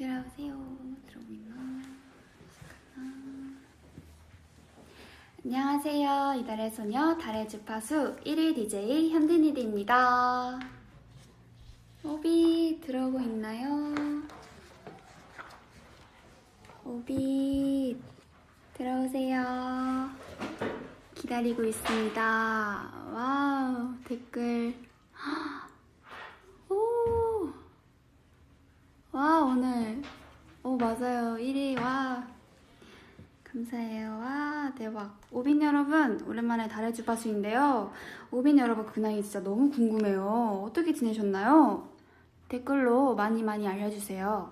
들어오세요. 들어오나? 안녕하세요. 이달의 소녀, 달의 주파수 1일 DJ 현진이디입니다. 오비 들어오고 있나요? 오비 들어오세요. 기다리고 있습니다. 와우, 댓글. 오, 와, 오늘 맞아요. 1위. 와, 감사해요. 와, 대박. 오빈 여러분, 오랜만에 달의 주파수인데요. 오빈 여러분 근황이 진짜 너무 궁금해요. 어떻게 지내셨나요? 댓글로 많이 알려주세요.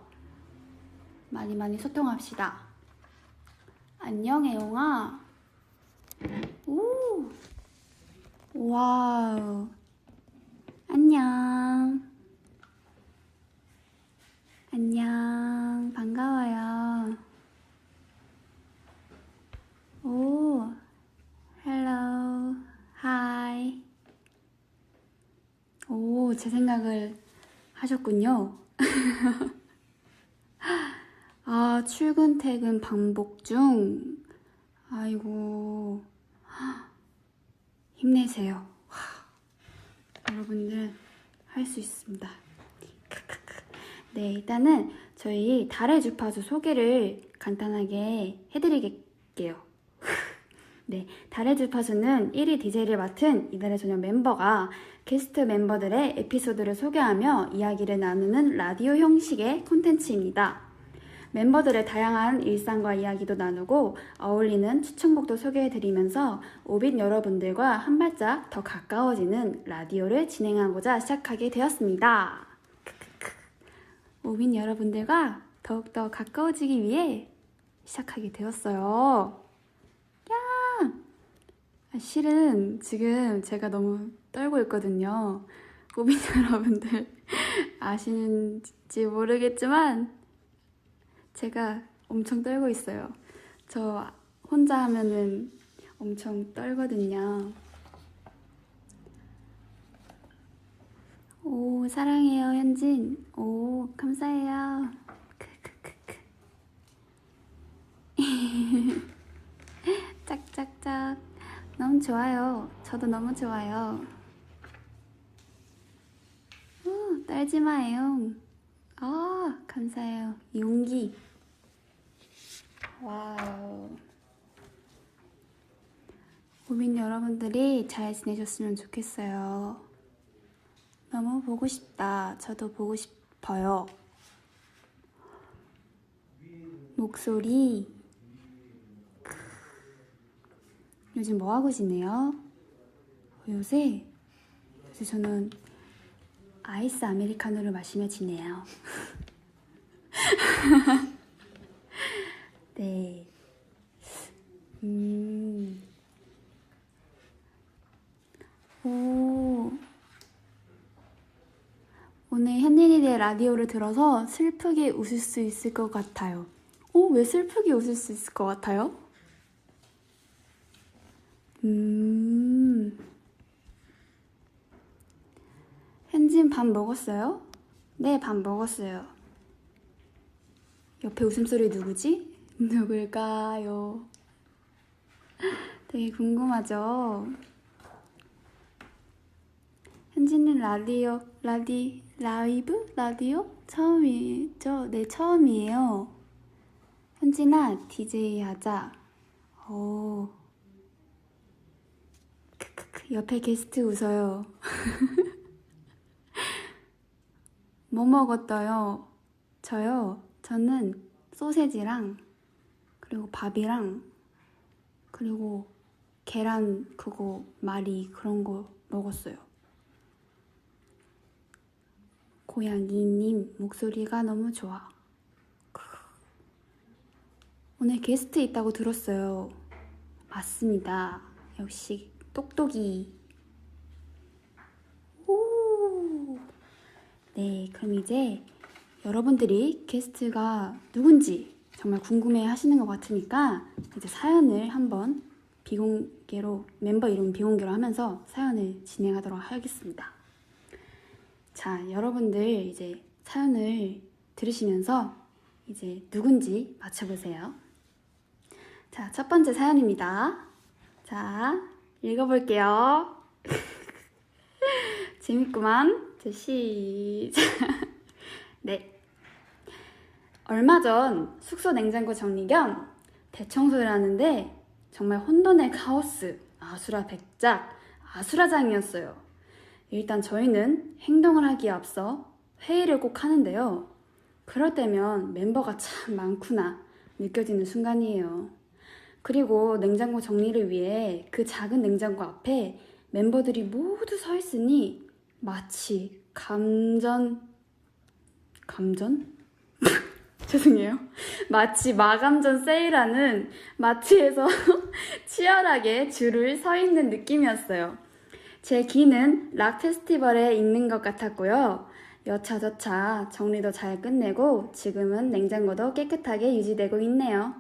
많이 소통합시다. 안녕, 애용아. 오, 와우. 안녕. 안녕. 반가워요. 오, 헬로, 하이. 오, 제 생각을 하셨군요. 아, 출근, 퇴근 반복 중. 아이고, 힘내세요. 와, 여러분들 할 수 있습니다. 네, 일단은 저희 달의 주파수 소개를 간단하게 해드릴게요. 네, 달의 주파수는 1위 DJ를 맡은 이달의 소녀 멤버가 게스트 멤버들의 에피소드를 소개하며 이야기를 나누는 라디오 형식의 콘텐츠입니다. 멤버들의 다양한 일상과 이야기도 나누고 어울리는 추천곡도 소개해드리면서 오빛 여러분들과 한 발짝 더 가까워지는 라디오를 진행하고자 시작하게 되었습니다. 오빛 여러분들과 더욱더 가까워지기 위해 시작하게 되었어요. 야! 실은 지금 제가 너무 떨고 있거든요. 오빛 여러분들 아시는지 모르겠지만 제가 엄청 떨고 있어요. 저 혼자 하면은 엄청 떨거든요. 오, 사랑해요, 현진. 오, 감사해요. 짝짝짝. 너무 좋아요. 저도 너무 좋아요. 오, 떨지 마요. 아, 감사해요. 용기. 와우. 오민 여러분들이 잘 지내셨으면 좋겠어요. 너무 보고 싶다. 저도 보고 싶어요. 목소리. 요즘 뭐 하고 지내요? 요새 저는 아이스 아메리카노를 마시며 지내요. 네. 오. 오늘 현진이의 라디오를 들어서 슬프게 웃을 수 있을 것 같아요. 오, 왜 슬프게 웃을 수 있을 것 같아요? 현진 밥 먹었어요? 네, 밥 먹었어요. 옆에 웃음소리 누구지? 누굴까요? 되게 궁금하죠? 현진은 라디오? 처음이죠? 네, 처음이에요. 현진아, DJ 하자. 오. 옆에 게스트 웃어요. 뭐 먹었어요? 저요? 저는 소세지랑 그리고 밥이랑 그리고 계란 그거 말이 그런 거 먹었어요. 고양이님 목소리가 너무 좋아. 오늘 게스트 있다고 들었어요. 맞습니다. 역시 똑똑이. 오. 네, 그럼 이제 여러분들이 게스트가 누군지 정말 궁금해 하시는 것 같으니까 이제 사연을 한번 비공개로, 멤버 이름 비공개로 하면서 사연을 진행하도록 하겠습니다. 자, 여러분들 이제 사연을 들으시면서 이제 누군지 맞춰보세요. 자, 첫 번째 사연입니다. 자, 읽어볼게요. 재밌구만. 자, 시작. 네. 얼마 전 숙소 냉장고 정리 겸 대청소를 하는데 정말 혼돈의 카오스, 아수라백작, 아수라장이었어요. 일단 저희는 행동을 하기에 앞서 회의를 꼭 하는데요. 그럴 때면 멤버가 참 많구나 느껴지는 순간이에요. 그리고 냉장고 정리를 위해 그 작은 냉장고 앞에 멤버들이 모두 서 있으니 마치 감전? 죄송해요. 마치 마감전 세일하는 마트에서 치열하게 줄을 서 있는 느낌이었어요. 제 귀는 락 페스티벌에 있는 것 같았고요. 여차저차 정리도 잘 끝내고 지금은 냉장고도 깨끗하게 유지되고 있네요.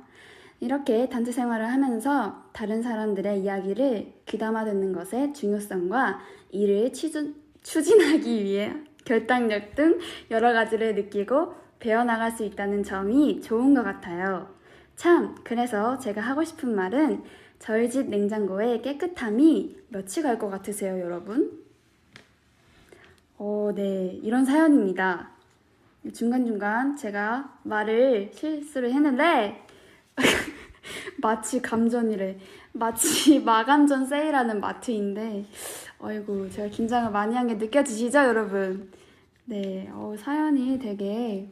이렇게 단체 생활을 하면서 다른 사람들의 이야기를 귀담아 듣는 것의 중요성과 이를 추진하기 위해 결단력 등 여러 가지를 느끼고 배워나갈 수 있다는 점이 좋은 것 같아요. 참, 그래서 제가 하고 싶은 말은 저희 집 냉장고의 깨끗함이 몇이 갈 것 같으세요, 여러분? 네, 이런 사연입니다. 중간중간 제가 말을 실수를 했는데 마치 감전이래. 마치 마감전 세일하는 마트인데 아이고, 제가 긴장을 많이 한 게 느껴지시죠, 여러분? 네, 사연이 되게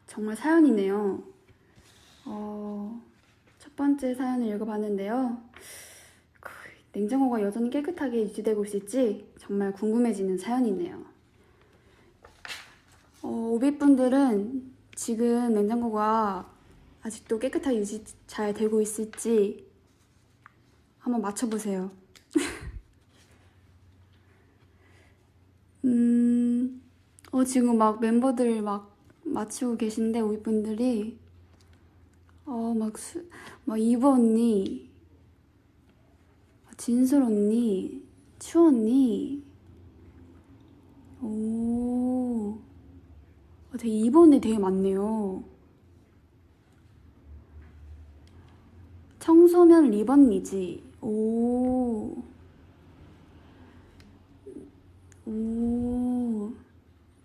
정말 사연이네요. 첫 번째 사연을 읽어봤는데요. 냉장고가 여전히 깨끗하게 유지되고 있을지 정말 궁금해지는 사연이네요. 오빛분들은 지금 냉장고가 아직도 깨끗하게 유지 잘 되고 있을지 한번 맞춰보세요. 지금 막 멤버들 막 맞추고 계신데, 오빛분들이 막 이브 언니, 진솔 언니, 추 언니, 되게 이브 언니 되게 많네요. 청소면 리번니지.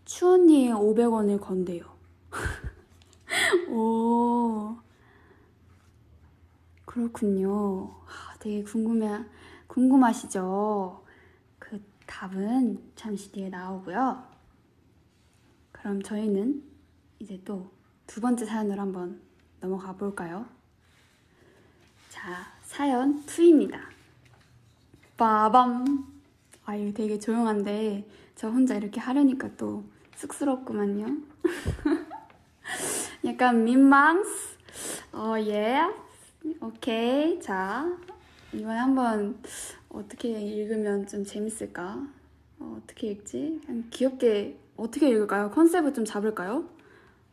추 언니의 500원을 건대요. 그렇군요. 되게 궁금하시죠? 그 답은 잠시 뒤에 나오고요. 그럼 저희는 이제 또 두 번째 사연으로 한번 넘어가 볼까요? 자, 사연 2입니다. 빠밤! 아유, 되게 조용한데 저 혼자 이렇게 하려니까 또 쑥스럽구만요. 약간 민망스? 예. 오케이. 자, 이번에 한번 어떻게 읽으면 좀 재밌을까? 어떻게 읽지? 그냥 귀엽게 어떻게 읽을까요? 컨셉을 좀 잡을까요?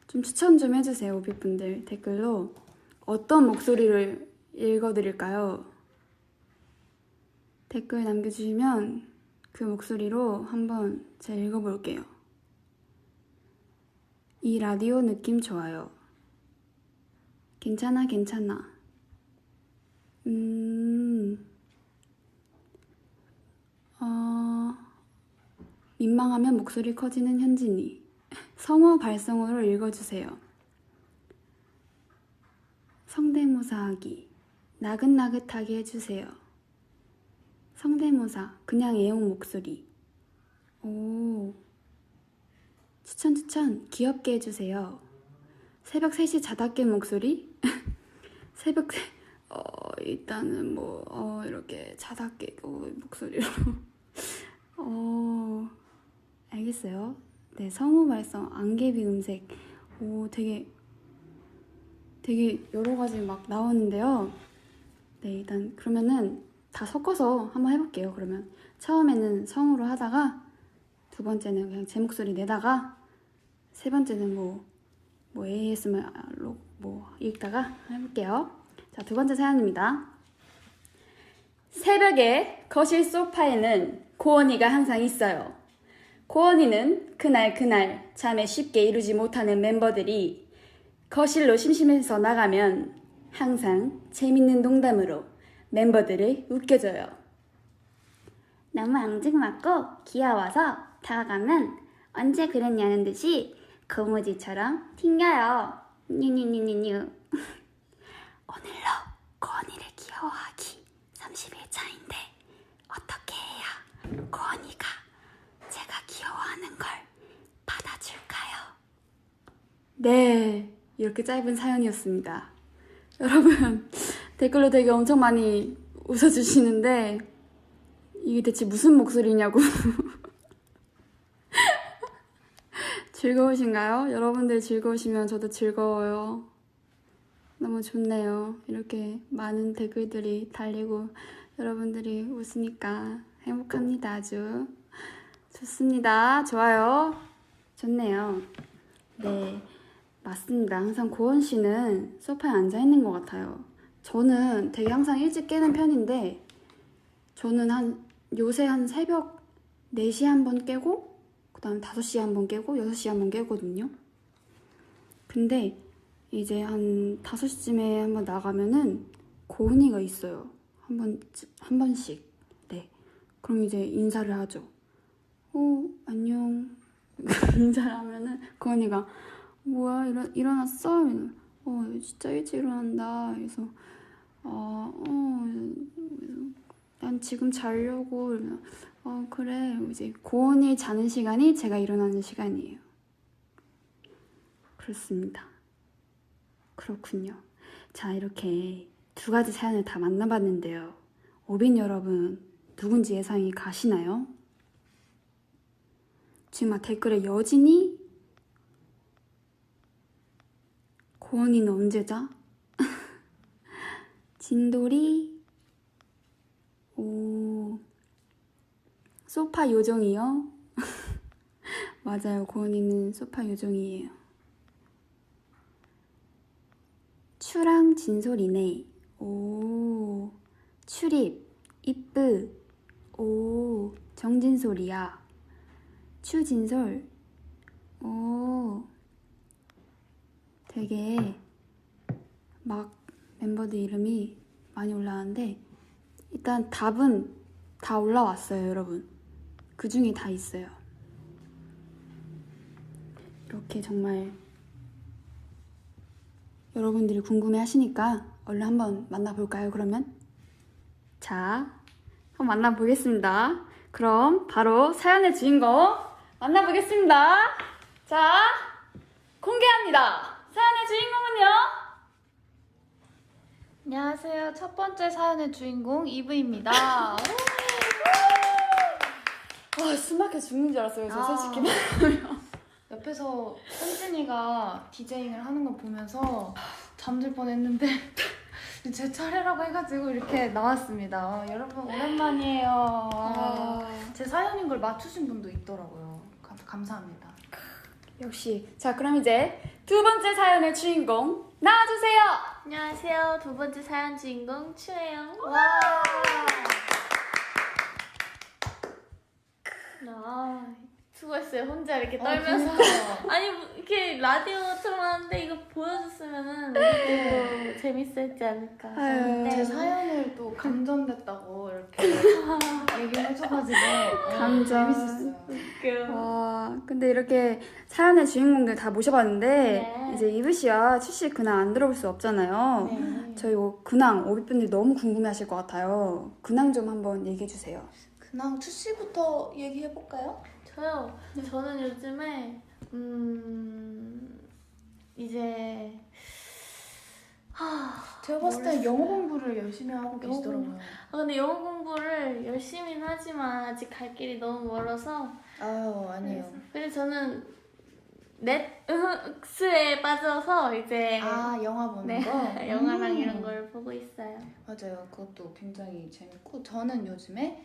좀 추천 좀 해주세요, 오빛분들. 댓글로 어떤 목소리를 읽어드릴까요? 댓글 남겨주시면 그 목소리로 한번 제가 읽어볼게요. 이 라디오 느낌 좋아요. 괜찮아. 민망하면 목소리 커지는 현진이. 성우 발성으로 읽어주세요. 성대모사하기. 나긋나긋하게 해주세요. 성대모사. 그냥 애용 목소리. 추천. 귀엽게 해주세요. 새벽 3시 자다 깬 목소리? 일단은 이렇게 자다 깨고 목소리로. 알겠어요. 네, 성우 발성, 안개비 음색. 되게 여러 가지 막 나오는데요. 네, 일단 그러면은 다 섞어서 한번 해볼게요. 그러면 처음에는 성우로 하다가 두 번째는 그냥 제 목소리 내다가 세 번째는 ASMR로 읽다가 해볼게요. 자, 두 번째 사연입니다. 새벽에 거실 소파에는 고원이가 항상 있어요. 고원이는 그날 잠에 쉽게 이루지 못하는 멤버들이 거실로 심심해서 나가면 항상 재밌는 농담으로 멤버들을 웃겨줘요. 너무 앙증맞고 귀여워서 다가가면 언제 그랬냐는 듯이 고무지처럼 튕겨요. 뉴뉴뉴뉴뉴. 오늘로 고원이를 귀여워하기 30일 차인데 어떻게 해야 고원이가 제가 귀여워하는 걸 받아줄까요? 네, 이렇게 짧은 사연이었습니다. 여러분 댓글로 되게 엄청 많이 웃어주시는데 이게 대체 무슨 목소리냐고. 즐거우신가요? 여러분들 즐거우시면 저도 즐거워요. 너무 좋네요. 이렇게 많은 댓글들이 달리고 여러분들이 웃으니까 행복합니다. 아주 좋습니다. 좋아요. 좋네요. 네, 맞습니다. 항상 고원 씨는 소파에 앉아 있는 것 같아요. 저는 되게 항상 일찍 깨는 편인데 저는 요새 한 새벽 4시에 한 번 깨고 그 다음에 5시에 한 번 깨고 6시에 한 번 깨거든요. 근데 이제 한 5시쯤에 한 번 나가면은 고은이가 있어요. 한 번씩. 네. 그럼 이제 인사를 하죠. 안녕. 인사를 하면은 고은이가 뭐야, 일어났어? 진짜 일찍 일어난다. 그래서 난 지금 자려고. 이러면 그래. 이제 고은이 자는 시간이 제가 일어나는 시간이에요. 그렇습니다. 그렇군요. 자, 이렇게 2가지 사연을 다 만나봤는데요. 오빈 여러분, 누군지 예상이 가시나요? 지금 막 댓글에 여진이? 고원이는 언제 자? 진돌이? 소파 요정이요? 맞아요, 고원이는 소파 요정이에요. 추랑 진솔이네. 출입, 이쁘. 정진솔이야. 추진솔. 되게 막 멤버들 이름이 많이 올라왔는데 일단 답은 다 올라왔어요, 여러분. 그 중에 다 있어요. 이렇게 정말 여러분들이 궁금해 하시니까 얼른 한번 만나볼까요, 그러면? 자, 한번 만나보겠습니다. 그럼 바로 사연의 주인공 만나보겠습니다. 자, 공개합니다. 사연의 주인공은요? 안녕하세요. 첫 번째 사연의 주인공 이브입니다. 숨 막혀 죽는 줄 알았어요, 저 솔직히. 옆에서 현진이가 디제잉을 하는 거 보면서 잠들 뻔했는데 제 차례라고 해가지고 이렇게 나왔습니다. 여러분 오랜만이에요. 제 사연인 걸 맞추신 분도 있더라고요. 감사합니다. 역시. 자, 그럼 이제 2번째 사연의 주인공 나와주세요. 안녕하세요. 2번째 사연 주인공 추예요. 수고했어요. 혼자 이렇게 떨면서. 아니 뭐 이렇게 라디오처럼 하는데 이거 보여줬으면은 또 재밌었지 않을까. 제 사연을 또 감전됐다고 이렇게 얘기를 해줘가지고 감전. 재밌었어요. 근데 이렇게 사연의 주인공들 다 모셔봤는데 네. 이제 이브 씨와 추씨 근황 안 들어볼 수 없잖아요. 네. 저희 근황 오비분들 너무 궁금해하실 것 같아요. 근황 좀 한번 얘기해 주세요. 그냥 추씨부터 얘기해볼까요? 저요. 저는 요즘에 이제 제가 봤을 때 영어 공부를 열심히 하고 계시더라고요. 근데 영어 공부를 열심히는 하지만 아직 갈 길이 너무 멀어서. 아니에요. 그래서 저는 넷플릭스에 빠져서 이제 영화 보는 거? 영화랑 이런 걸 보고 있어요. 맞아요. 그것도 굉장히 재밌고 저는 요즘에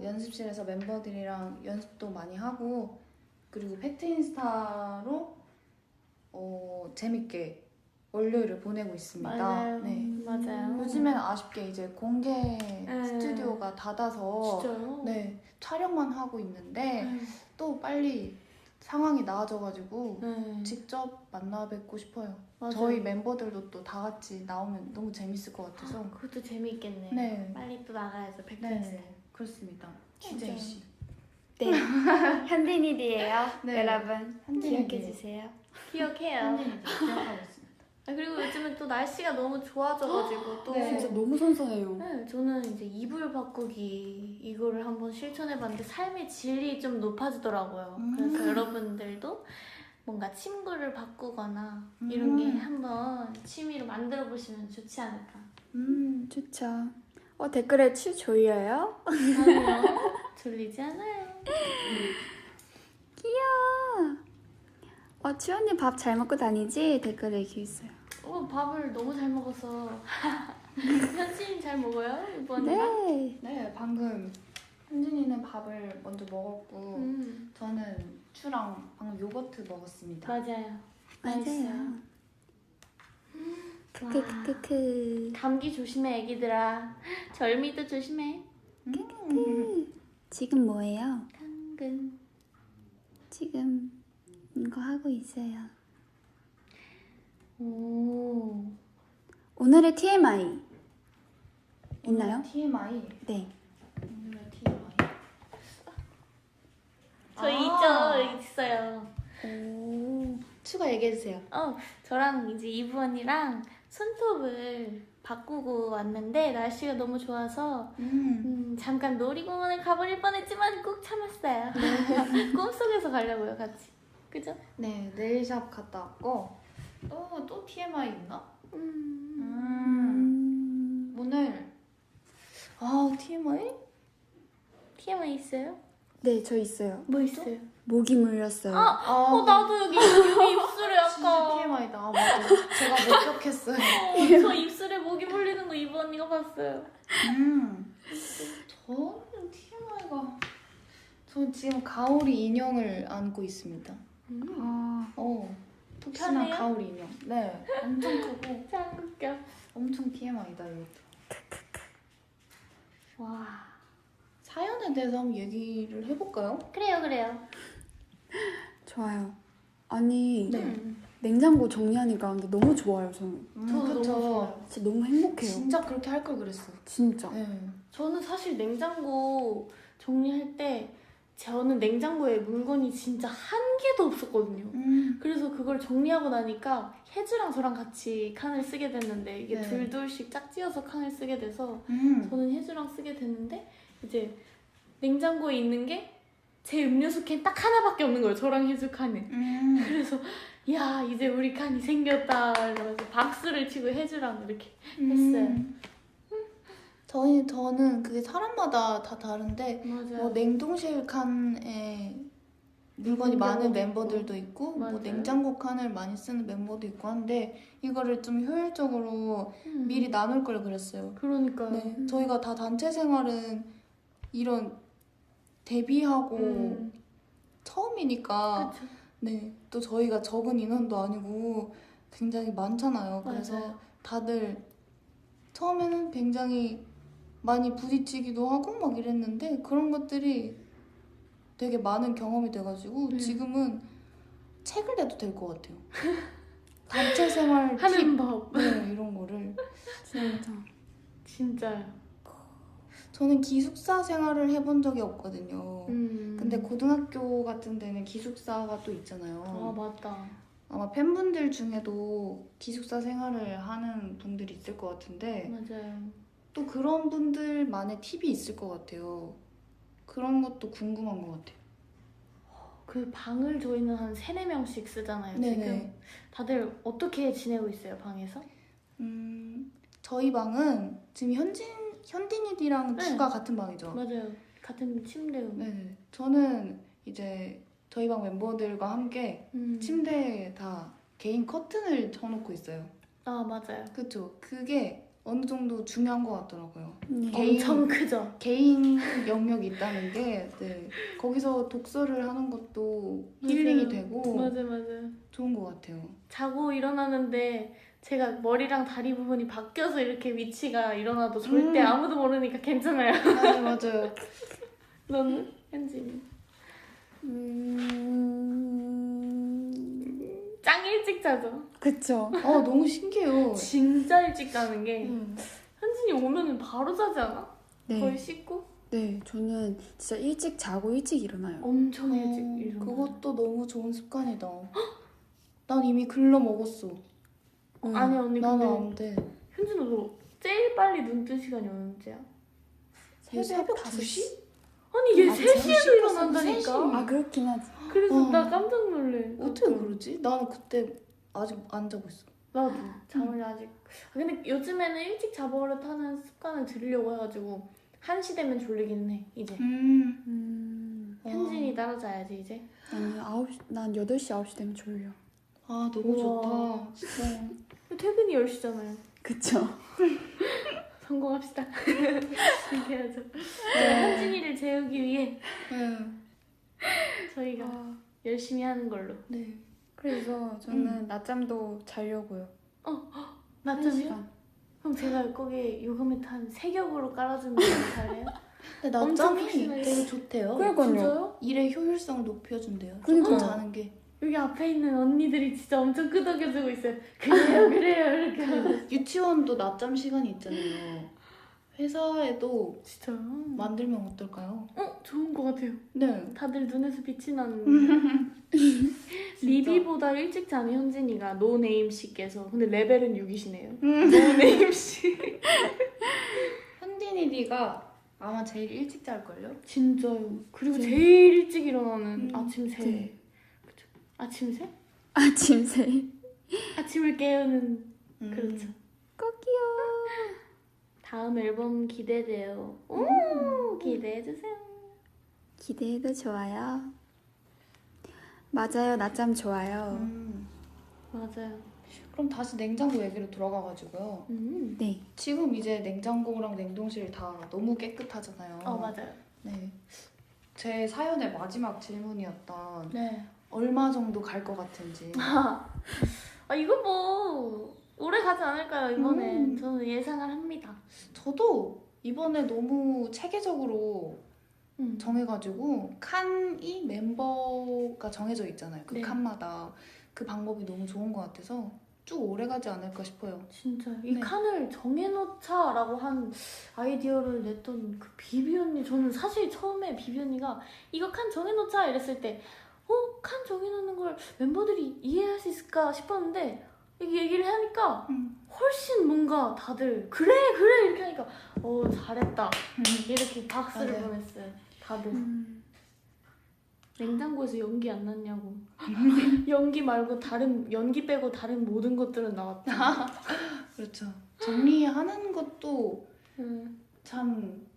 연습실에서 멤버들이랑 연습도 많이 하고 그리고 팩트 인스타로 재밌게 월요일을 보내고 있습니다. 맞아요. 네. 맞아요. 요즘에는 아쉽게 이제 공개 네. 스튜디오가 닫아서 진짜요? 네, 촬영만 하고 있는데 네. 또 빨리 상황이 나아져가지고 네. 직접 만나 뵙고 싶어요. 맞아요. 저희 멤버들도 또 다 같이 나오면 너무 재밌을 것 같아서. 그것도 재미있겠네요. 네. 빨리 또 나가야죠. 백댄스. 네, 그렇습니다. 기재희 씨. 네, 현빈이디예요. 네. 여러분 현빈이디. 기억해 주세요. 기억해요. 현진이도 기억하고 있습니다. 아, 그리고 요즘은 또 날씨가 너무 좋아져가지고 또 네. 진짜 너무 선선해요. 네, 저는 이제 이불 바꾸기 이거를 한번 실천해봤는데 삶의 질이 좀 높아지더라고요. 그래서 여러분들도 뭔가 침구를 바꾸거나 이런 게 한번 취미로 만들어 보시면 좋지 않을까. 좋죠. 댓글에 추 졸려요? 아니요, 졸리지 않아요. 귀여워. 추 언니 밥 잘 먹고 다니지? 댓글에 이렇게 있어요. 밥을 너무 잘 먹어서 현진이 잘 먹어요 이번이랑? 네. 네, 방금 현진이는 밥을 먼저 먹었고 저는 추랑 방금 요거트 먹었습니다. 맞아요. 맞아요. 맛있어요. 크크크크. 감기 조심해 애기들아. 절미도 조심해. 지금 뭐예요? 당근. 지금 이거 하고 있어요. 오. 오늘의 TMI 있나요? TMI. 네. 오늘의 TMI. 저 있어요. 오. 추가 얘기해주세요. 저랑 이제 이브 언니랑 손톱을 바꾸고 왔는데 날씨가 너무 좋아서 잠깐 놀이공원을 가버릴 뻔했지만 꾹 참았어요. 꿈속에서 가려고요, 같이. 그죠? 네, 네일샵 갔다 왔고 또 TMI 있나? 오늘 TMI? TMI 있어요? 네, 저 있어요. 뭐 있어요? 모기 물렸어요. 나도 여기 입술에 진짜 약간 TMI다. 맞아. 제가 목격했어요. 저 입술에 모기 물리는 거 이브 언니가 봤어요. 저는 TMI가 전 지금 가오리 인형을 안고 있습니다. 푹신한 편해요? 가오리 인형. 네, 엄청 크고 참 웃겨. 엄청 TMI다 이것도. 와. 사연에 대해서 한번 얘기를 해볼까요? 그래요. 좋아요. 아니 네. 냉장고 정리하니까 근데 너무 좋아요. 저는 저도 너무 그쵸. 좋아요. 진짜 너무 행복해요. 진짜 그렇게 할 걸 그랬어. 진짜. 네. 저는 사실 냉장고 정리할 때 저는 냉장고에 물건이 진짜 한 개도 없었거든요. 그래서 그걸 정리하고 나니까 혜주랑 저랑 같이 칸을 쓰게 됐는데 이게 네. 둘둘씩 짝지어서 칸을 쓰게 돼서 음. 저는 혜주랑 쓰게 됐는데 이제 냉장고에 있는 게 제 음료수 캔 딱 하나밖에 없는 거예요. 저랑 혜주 칸에. 그래서 야 이제 우리 칸이 생겼다 이러면서 박수를 치고 혜주랑 이렇게 했어요. 저는 그게 사람마다 다 다른데 맞아요. 뭐 냉동실 칸에 물건이 있는 많은 경우도 멤버들도 있고 뭐 맞아요. 냉장고 칸을 많이 쓰는 멤버도 있고 한데 이거를 좀 효율적으로 미리 나눌 걸 그랬어요. 그러니까요. 네, 저희가 다 단체 생활은 이런 데뷔하고 처음이니까 그쵸. 네, 또 저희가 적은 인원도 아니고 굉장히 많잖아요. 그래서 맞아요. 다들 처음에는 굉장히 많이 부딪히기도 하고 막 이랬는데 그런 것들이 되게 많은 경험이 돼가지고 지금은 책을 내도 될 것 같아요. 단체 생활 하는 팁, 법. 네, 이런 거를. 진짜. 진짜요. 저는 기숙사 생활을 해본 적이 없거든요. 근데 고등학교 같은 데는 기숙사가 또 있잖아요. 아 맞다. 아마 팬분들 중에도 기숙사 생활을 하는 분들이 있을 것 같은데 맞아요. 또 그런 분들만의 팁이 있을 것 같아요. 그런 것도 궁금한 것 같아요. 그 방을 저희는 한 3-4명씩 쓰잖아요. 네네. 지금 다들 어떻게 지내고 있어요 방에서? 저희 방은 지금 현딘이랑 네. 추가 같은 방이죠. 맞아요. 같은 침대음. 네. 저는 이제 저희 방 멤버들과 함께 침대에 다 개인 커튼을 쳐놓고 있어요. 아 맞아요. 그쵸? 그게 어느 정도 중요한 것 같더라고요. 네. 개인- 엄청 크죠. 개인 영역이 있다는 게 네. 거기서 독서를 하는 것도 힐링이 맞아요. 되고 맞아요. 좋은 것 같아요. 자고 일어나는데 제가 머리랑 다리 부분이 바뀌어서 이렇게 위치가 일어나도 절대 아무도 모르니까 괜찮아요. 맞아요, 맞아요. 너는? 현진이? 짱 일찍 자죠? 그쵸. 너무 신기해요. 진짜 일찍 자는 게 음. 현진이 오면은 바로 자지 않아? 네. 거의 씻고? 네, 저는 진짜 일찍 자고 일찍 일어나요. 엄청 일찍 일어나. 그것도 너무 좋은 습관이다. 난 이미 글러 먹었어. 아니 언니 나는 근데 안 돼. 현진아 너 제일 빨리 눈 뜬 시간이 언제야? 새벽 2시? 아니 얘 아, 3시에도 3시 일어난다니까. 아, 그렇긴 하지. 그래서 어. 나 깜짝 놀래. 어떻게 그러지? 나는 그때 아직 안 자고 있어. 나도 잠을 아직. 근데 요즘에는 일찍 자버릇하는 습관을 들이려고 해가지고 1시 되면 졸리긴 해 이제. 현진이 따라자야지 이제. 난 8시, 9시 되면 졸려. 아 너무 우와. 좋다. 진짜. 퇴근이 10시잖아요. 그쵸. 성공합시다. 이렇게 해야죠. 현진이를 재우기 위해 네. 저희가 열심히 하는 걸로. 네. 그래서 저는 낮잠도 자려고요. 낮잠이요? 1시간. 그럼 제가 거기에 요가 매트 한 3겹으로 깔아주면 잘해요? 근데 엄청 낮잠이 푹신하게. 되게 좋대요. 그러니까요. 진짜요? 일의 효율성 높여준대요. 그러니까요. 조금 자는 게. 여기 앞에 있는 언니들이 진짜 엄청 끄덕여주고 있어요. 그래요, 그래요, 이렇게 하고. 유치원도 낮잠 시간이 있잖아요. 회사에도 진짜요? 만들면 어떨까요? 좋은 것 같아요. 네. 다들 눈에서 빛이 나는. 리비보다 일찍 자는 현진이가 노네임 씨께서 근데 레벨은 6이시네요. 노네임 씨. 현진이가 아마 제일 일찍 잘걸요? 진짜요. 그리고 네. 제일 일찍 일어나는 아침 새. 네. 그쵸? 아침 새? 아침 새. 아침을 깨우는 그렇죠. 꼭이요. 다음 앨범 기대돼요. 오, 기대해주세요. 기대해도 좋아요. 맞아요, 낮잠 좋아요. 맞아요. 그럼 다시 냉장고 얘기로 돌아가가지고요. 네. 지금 이제 냉장고랑 냉동실 다 너무 깨끗하잖아요. 맞아요. 네. 제 사연의 마지막 질문이었던 네. 얼마 정도 갈 것 같은지. 이거 뭐 오래 가지 않을까요 이번에? 음. 저는 예상을 합니다. 저도 이번에 너무 체계적으로 음. 정해가지고 칸이 멤버가 정해져 있잖아요. 그 네. 칸마다 그 방법이 너무 좋은 것 같아서 쭉 오래 가지 않을까 싶어요. 진짜 이 네. 칸을 정해놓자라고 한 아이디어를 냈던 그 비비 언니, 저는 사실 처음에 비비 언니가 이거 칸 정해놓자 이랬을 때 칸 정해놓는 걸 멤버들이 이해할 수 있을까 싶었는데 이게 얘기를 하니까 훨씬 뭔가 다들 그래 이렇게 하니까 잘했다 이렇게 박수를 맞아요. 보냈어요 다들. 냉장고에서 연기 안 났냐고. 연기 말고 연기 빼고 다른 모든 것들은 나왔다. 그렇죠. 정리하는 것도 참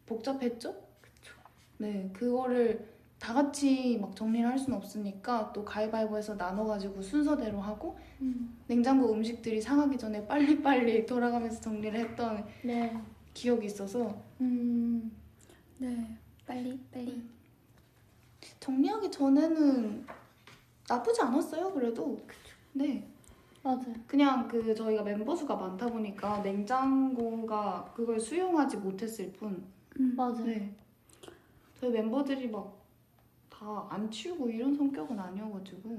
복잡했죠? 그쵸. 네, 그거를 다 같이 막 정리를 할 수는 없으니까 또 가위바위보해서 나눠가지고 순서대로 하고 냉장고 음식들이 상하기 전에 빨리빨리 돌아가면서 정리를 했던 네. 기억이 있어서 네. 빨리. 정리하기 전에는 나쁘지 않았어요. 그래도 네, 맞아요. 그냥 저희가 멤버 수가 많다 보니까 냉장고가 그걸 수용하지 못했을 뿐. 맞아요. 네, 저희 멤버들이 막 다 안 치우고 이런 성격은 아니어가지고.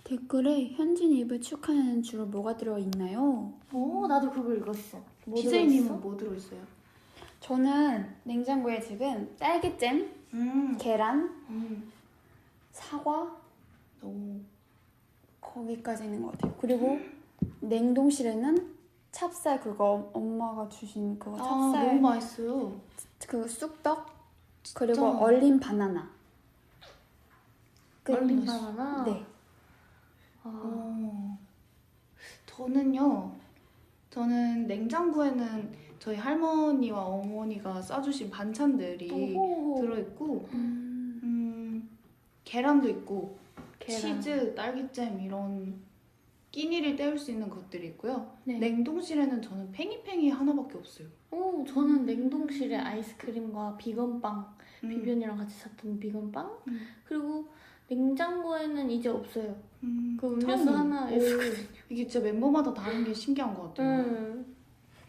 댓글에 현진 이브 축하는 주로 뭐가 들어있나요? 나도 그거 읽었어. 뭐 BJ님은 들어있어? 뭐 들어있어요? 저는 냉장고에 지금 딸기잼, 계란, 사과 오. 거기까지 있는 것 같아요. 그리고 냉동실에는 찹쌀 그거 엄마가 주신 그거 너무 찹쌀 맛있어요. 그 쑥떡 그리고 진짜. 얼린 바나나. 끝. 얼린 맛있어. 바나나? 네. 저는 냉장고에는 저희 할머니와 어머니가 싸주신 반찬들이 오호. 들어있고 계란도 있고 계란. 치즈, 딸기잼 이런 끼니를 때울 수 있는 것들이 있고요. 네. 냉동실에는 저는 팽이팽이 하나밖에 없어요. 저는 냉동실에 아이스크림과 비건빵, 음. 비비 언니랑 같이 샀던 비건빵, 그리고 냉장고에는 이제 없어요. 그 음료수 처음이에요. 하나 오, 있었거든요. 이게 진짜 멤버마다 다른 게 신기한 것 같아요.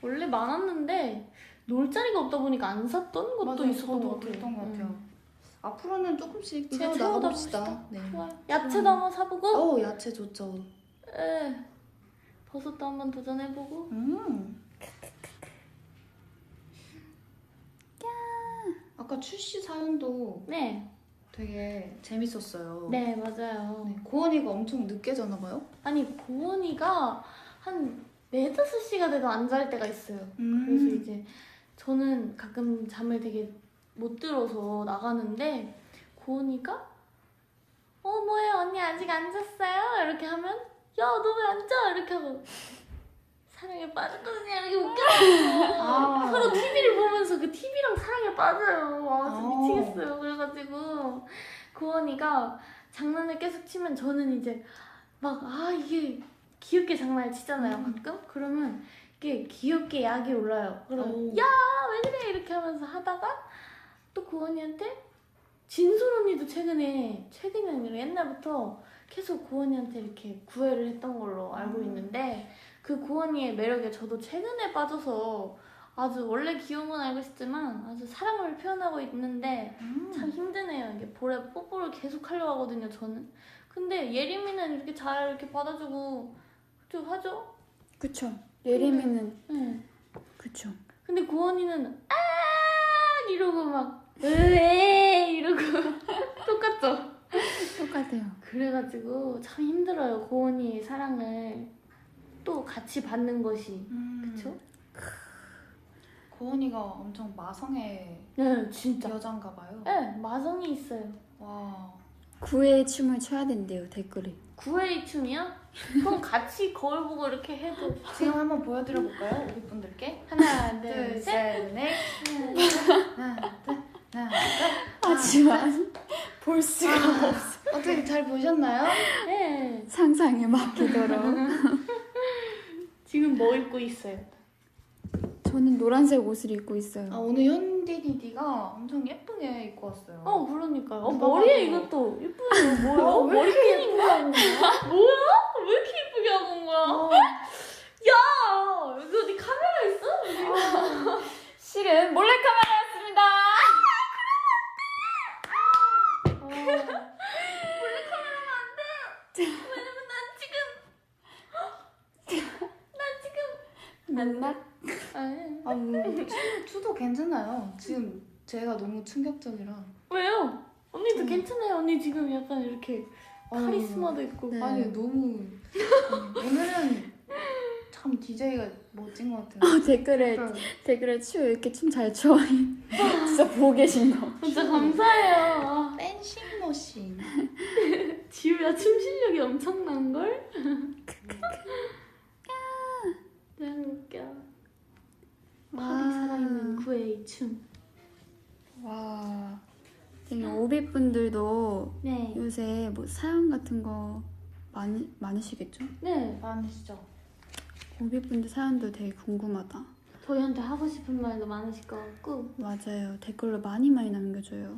원래 많았는데 놀 자리가 없다 보니까 안 샀던 것도 맞아요. 있었던 저도 것 같아요. 그랬던 것 같아요. 앞으로는 조금씩 이제 채워 채워나가 나가봅시다. 봅시다. 네. 좋아요. 야채도 한번 사보고, 야채 좋죠. 예. 버섯도 한번 도전해보고. 아까 출시 사연도 네, 되게 재밌었어요. 네 맞아요. 네, 고원이가 엄청 늦게 자나 봐요. 아니 고은이가 한 4-5시가 돼도 안 잘 때가 있어요. 그래서 이제 저는 가끔 잠을 되게 못 들어서 나가는데 고은이가 뭐예요 언니 아직 안 잤어요? 이렇게 하면 야 너 왜 안 자? 이렇게 하고 사랑에 빠졌거든요 이렇게 웃겨가지고 서로 TV를 보면서 그 TV랑 사랑에 빠져요. 진짜 미치겠어요. 그래가지고 고은이가 장난을 계속 치면 저는 이제 막 이게 귀엽게 장난을 치잖아요 가끔. 그러면 이게 귀엽게 약이 올라요. 그럼 야 왜 그래 이렇게 하면서 하다가 또 고은이한테 진솔 언니도 최근이 아니라 옛날부터 계속 고은이한테 이렇게 구애를 했던 걸로 알고 있는데 그 고은이의 매력에 저도 최근에 빠져서 아주 원래 귀여운 건 알고 있었지만 아주 사랑을 표현하고 있는데 참 힘드네요. 이게 볼에 뽀뽀를 계속 하려고 하거든요 저는. 근데 예림이는 이렇게 잘 이렇게 받아주고 좀 하죠? 그쵸. 예림이는 응. 그쵸. 근데 고은이는 이러고 막 왜 이러고 똑같죠? 똑같아요. 그래가지고 참 힘들어요. 고은이의 사랑을 또 같이 받는 것이. 그쵸? 고원이가 엄청 마성의 네 진짜. 여잔가 봐요. 네 마성이 있어요. 와. 구애의 춤을 춰야 된대요 댓글에. 구애의 춤이요? 그럼 같이 거울 보고 이렇게 해도 지금 한번 보여드려 볼까요? 우리 분들께. 하나 둘, 둘셋 셋, 넷. 하나, 둘, 하나, 둘. 하지만 볼 수가 없어. 어떻게 잘 보셨나요? 네. 상상에 맡기도록. 지금 뭐 입고 있어요? 저는 노란색 옷을 입고 있어요. 오늘 현디디디가 엄청 예쁘게 입고 왔어요. 그러니까요. 누가 머리에 봐도. 이것도 예쁘네요. 뭐예요? 왜 이렇게 머리핀인가? 뭐야? 왜 이렇게 예쁘게 하고 온 거야? 야! 여기 어디 카메라 있어? 실은 몰래카메라였습니다. 맨날 추도 괜찮아요. 지금 제가 너무 충격적이라. 왜요? 언니도 괜찮아요. 언니 지금 약간 이렇게 카리스마도 있고. 네. 아니 너무 오늘은 참 DJ가 멋진 것 같아요. 댓글에 치우 이렇게 춤 잘 춰. 진짜 보고 계신 거. 진짜 감사해요. 댄싱 머신. 지우야 춤 실력이 엄청난 걸? 너무 웃겨. 펄이 살아있는 구애의 춤. 와. 되게 오비분들도 네. 요새 뭐 사연 같은 거 많으시겠죠? 네. 많으시죠? 오비분들 사연도 되게 궁금하다. 저희한테 하고 싶은 말도 많으실 것 같고. 맞아요. 댓글로 많이 남겨줘요.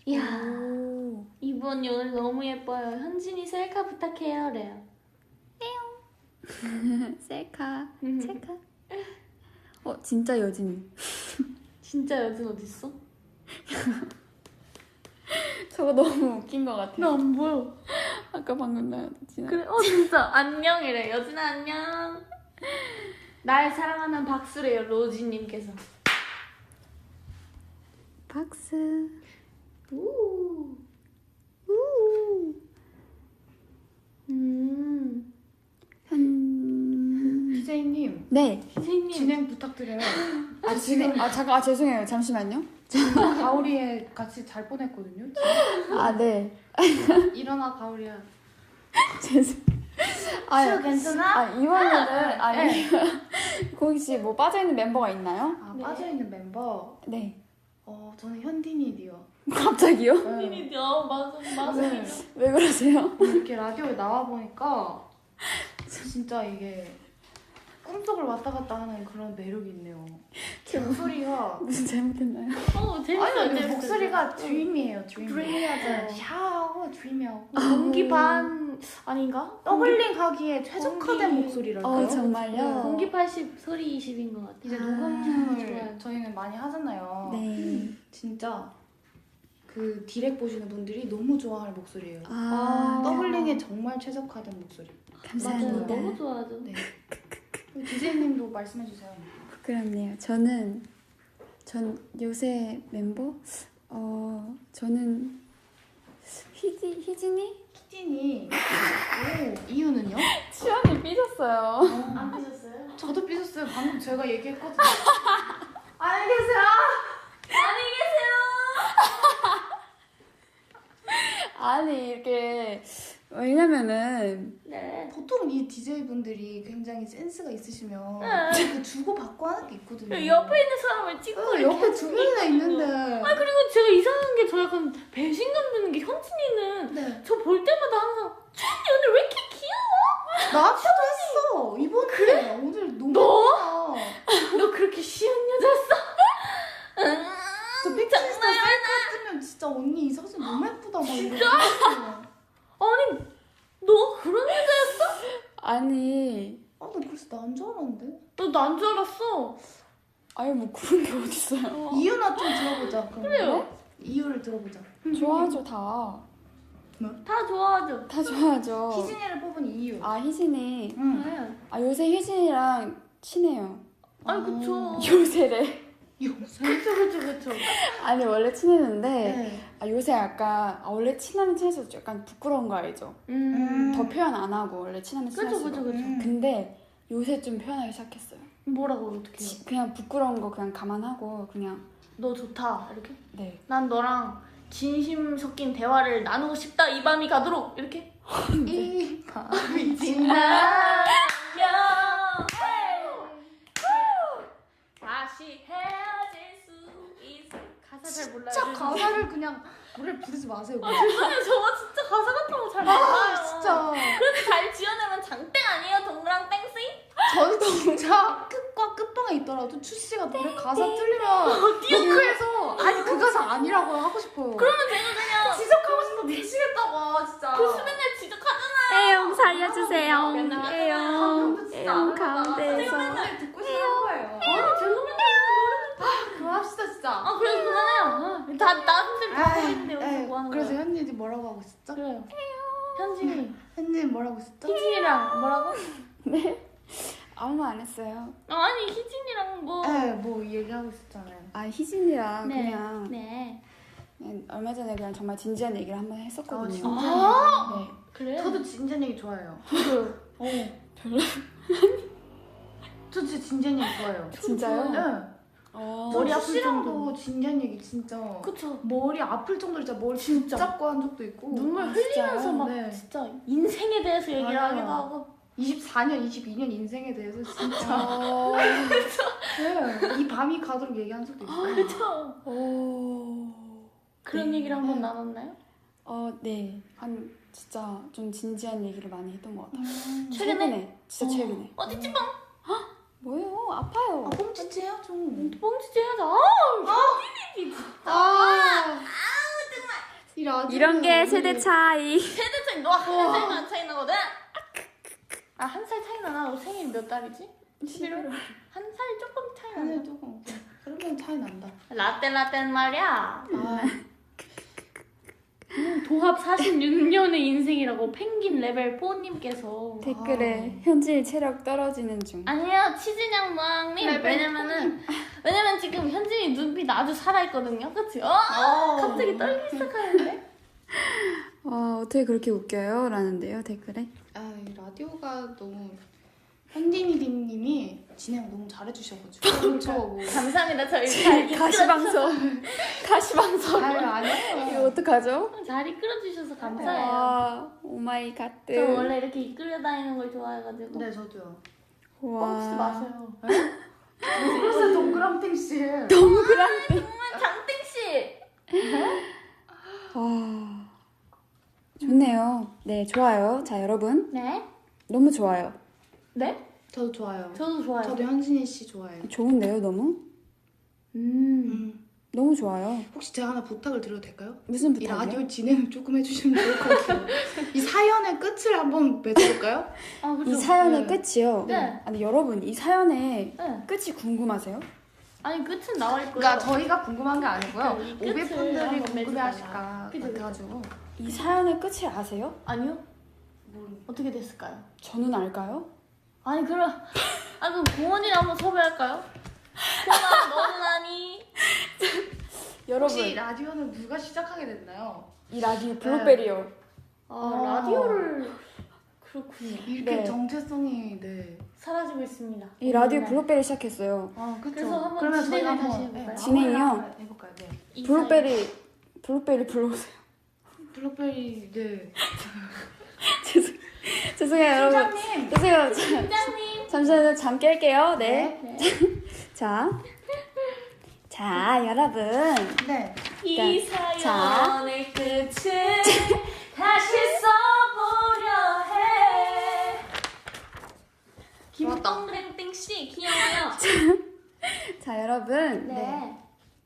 이야. 오. 이분이 오늘 너무 예뻐요. 현진이 셀카 부탁해요. 래요. 셀카. 셀카. 진짜 여진이. 진짜 여진 어딨어? 저거 너무 웃긴 것 같아. 나 안 보여. 아까 방금 나 지나. 그래? 진짜 안녕이래. 여진아 안녕. 날 사랑하는 박수래요. 로지님께서. 박스. 우. DJ님 네. 선생님. 진행 부탁드려요. 잠깐 죄송해요. 잠시만요. 가오리에 같이 잘 뻔했거든요. 지금. 네. 일어나 가오리야. 죄송. 치우 괜찮아? 이번에는 거기 혹시 뭐 빠져있는 멤버가 있나요? 네. 빠져있는 멤버. 네. 저는 현디니디요. 갑자기요? 현진이 맞아. 왜 그러세요? 이렇게 라디오에 나와 보니까 진짜 이게 꿈속을 왔다 갔다 하는 그런 매력이 있네요. 목소리가 무슨 잘못했나요? 재밌어요. 아니 재밌어요. 목소리가 드림이에요. 드림. 드림이하죠. 샤하고 드림이하고 공기 반 아닌가? 더블링 하기에 최적화된 공기. 목소리랄까요? 정말요? 공기 80, 소리 20인 것 같아요. 이제 아, 녹음을 좋아요. 저희는 많이 하잖아요. 네. 진짜 그 디렉 보시는 분들이 너무 좋아할 목소리예요. 아, 더블링에 정말 최적화된 목소리. 맞아요. 감사합니다. 너무 좋아하죠. 네. 디제이님도 말씀해주세요. 부끄럽네요. 전 요새 멤버? 저는 희진이? 키진이 오, 이유는요? 시원이 삐졌어요. 안 삐졌어요? 저도 삐졌어요. 방금 제가 얘기했거든요. 안녕히 계세요. 안녕히 아니 이렇게 왜냐면은 네. 보통 이 디제이분들이 굉장히 센스가 있으시면 네. 그 주고받고 하는 게 있거든요. 옆에 있는 사람을 찍고 이렇게 옆에 하는 두 게 명이나 있거든요. 있는데. 아 그리고 제가 이상한 게 저 약간 배신감 드는 게 현진이는 네. 저 볼 때마다 항상 주연이 오늘 왜 이렇게 귀여워? 나한테도 했어. 이번에 그래? 오늘 너무 너? 예쁘다. 너 그렇게 쉬운 여자였어? 저 팩트리스트 셀카 뜨면 진짜 언니 이 사진 너무 예쁘다 막 이러고. 아니 너 그런 여자였어? 아니 나 그래서 난 줄 알았는데. 너 난 줄 알았어. 아니 뭐 그런 게 어딨어요. 이유나 좀 들어보자. 그럼. 그래요. 이유를 들어보자. 좋아하죠 다. 다 좋아하죠. 다 좋아하죠. 희진이를 뽑은 이유. 아 희진이. 응. 네. 아 요새 희진이랑 친해요. 아니 그쵸. 요새래. 요새? 그쵸. 아니 원래 친했는데 네. 요새 약간 원래 친하면 친해서 약간 부끄러운 거 알죠? 더 표현 안 하고 원래 친하면 그쵸 친할수록. 그쵸 그쵸. 근데 요새 좀 표현하기 시작했어요. 뭐라고 어떻게 해요? 그냥 부끄러운 거 그냥 감안하고 그냥 너 좋다 이렇게? 네. 난 너랑 진심 섞인 대화를 나누고 싶다 이 밤이 가도록 이렇게? 이 밤이 네. 지나. 다시 헤어질 수 있어. 가사 잘 몰라요. 진짜 가사를 그냥 노래 부르지 마세요. 죄송해요. 저거 진짜 가사 같은 거 잘 몰라요. 진짜. 그렇게 잘 지어내면 장땡 아니에요? 동그랑 땡씨? 저는 진짜 끝과 끝방에 있더라도 추씨가 노래 가사 틀리면 노크해서 아니 그 가사 아니라고 하고 싶어요. 그러면 제가 그냥 지적하고 싶어 미치겠다고 진짜. 그 수면에 지적하잖아요. 애용 살려주세요. 맨날 애용. 진짜 애용 안 하다가 가운데서. 맨날 듣고 싶은 거예요. 죄송해요. 그만합시다 진짜. 아 그래도 그만해요. 나 선생님 다 보이는데 여기서 뭐 하는 그래서 거예요? 현진이 뭐라고 하고 있었죠? 그래요. 현진이 현진이 뭐라고 했었죠? 희진이랑 뭐라고? 네. 아무 말 안 했어요. 아니 희진이랑 뭐 네, 뭐 얘기하고 있었잖아요. 아 희진이랑 네. 그냥, 네. 그냥 얼마 전에 그냥 정말 진지한 얘기를 한번 했었거든요. 진짜? 네. 그래요? 저도 진지한 얘기 좋아해요. 저도요. 별로. 저 진짜 진지한 얘기 좋아해요. 진짜요? 네. 머리 아플 씨랑도 진지한 얘기 진짜. 그쵸. 머리 아플 정도로 진짜 머리 진짜 잡고 한 적도 있고. 눈물 아, 흘리면서 진짜요? 막 네. 진짜 인생에 대해서 얘기를 맞아요. 하기도 하고 24년, 22년 인생에 대해서 진짜. 어. 네. 이 밤이 가도록 얘기한 적도 있어요. 그쵸. 오. 그런 네. 얘기를 한번 나눴나요? 네. 한 진짜 좀 진지한 얘기를 많이 했던 것 같아요. 최근에? 진짜 최근에. 어디 찌빵? 뭐예요? 아파요. 아, 뻥치지해요 좀. 뻥치지 하자. 이 라디오 이런 게 세대 차이. 세대 차이 너한 살만 차이 나거든? 아 한 살 차이 나나? 너 생일 몇 달이지? 11월 한 살 조금 차이 나나? 하늘 조금. 그러면 차이 난다. 라떼는 말이야. 아, 도합 46년의 인생이라고 펭귄 레벨 4님께서 댓글에 현진이 체력 떨어지는 중. 아니요 치즈냥 모양님 레벨 왜냐면 지금 현진이 눈빛 아주 살아있거든요 그치? 갑자기 떨리기 시작하는데 어떻게 그렇게 웃겨요? 라는데요 댓글에. 이 라디오가 너무 현디니님이 진행 너무 잘해주셔가지고. 그렇죠. 뭐. 감사합니다 저희 잘 가시방송. 가시방송. 아니에요. 이거 어떡하죠? 잘 이끌어주셔서 감사해요 와, 오마이 갓. 저 원래 이렇게 이끌려 다니는 걸 좋아해가지고 네, 저도요. 뻥치지 와. 마세요 그래서 동그랑땡씨. 동그란. 정말 장땡씨 와. 좋네요. 네, 좋아요. 자, 여러분. 네? 너무 좋아요. 네? 저도 좋아요. 저도 좋아요. 저도 현진이 씨 좋아해요. 좋은데요, 너무? 너무 좋아요. 혹시 제가 하나 부탁을 드려도 될까요? 무슨 이 부탁이요? 라디오 진행을 조금 해주시면 좋을 것 같아요. 이 사연의 끝을 한번 맺어볼까요? 아, 그렇죠. 이 사연의 네. 끝이요? 네. 아니, 여러분, 이 사연의 네. 끝이 궁금하세요? 아니 끝은 나와 있고요. 그러니까 저희가 궁금한 게 아니고요. 이 끝을 500분들이 한번 궁금해하실까 그죠, 그죠. 같아가지고. 이 사연의 끝을 아세요? 아니요? 어떻게 됐을까요? 저는 알까요? 아니 그럼 공원이나 한번 섭외할까요? 공아 너는 아니? 여러분, 혹시 라디오는 누가 시작하게 됐나요? 이 라디오 블루베리요. 라디오를 그렇군요. 이렇게 네. 정체성이 네. 사라지고 있습니다. 이 라디오 네. 블루베리 시작했어요. 그쵸. 그래서 한번 그러면 진행을 저희가 다시 한번 해볼까요? 진행이요? 해볼까요? 네. 이 블루베리 불러오세요. 블루베리 네. 죄송해요, 여러분. 팀장님. 죄송해요. 팀장님. 잠시만요, 잠 깰게요. 네. 네. 자, 여러분. 네. 이 사연의 끝을 다시 써보려 해. 김동댕땡 씨 귀여워요. 자, 여러분. 네.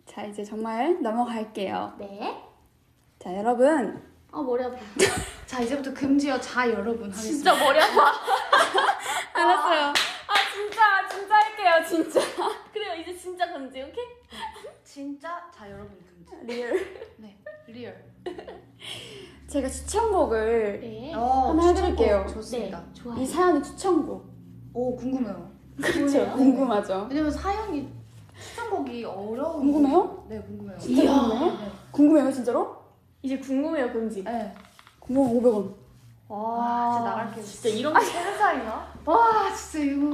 자, 이제 정말 넘어갈게요. 네. 자, 여러분. 머리 아파. 자 이제부터 금지어 자 여러분 하겠습니다. 진짜 머리 아파. 알았어요. 진짜 할게요, 진짜. 그래요 이제 진짜 금지 오케이? 진짜 자 여러분 금지. 리얼. 네. 리얼. 제가 추천곡을 네. 하나 해드릴게요. 좋습니다. 네. 좋아요. 이 사연의 추천곡. 오 궁금해요. 그렇죠. 궁금하죠. 왜냐면 사연이 추천곡이 어려운. 궁금해요? 네 궁금해요. 진짜 이야. 궁금해요? 궁금해요, 진짜로? 이제 궁금해요 금지. 네. 궁금한 500원. 와, 진짜 나갈게요. 진짜 이런 거 세상이나? 와 진짜 이거.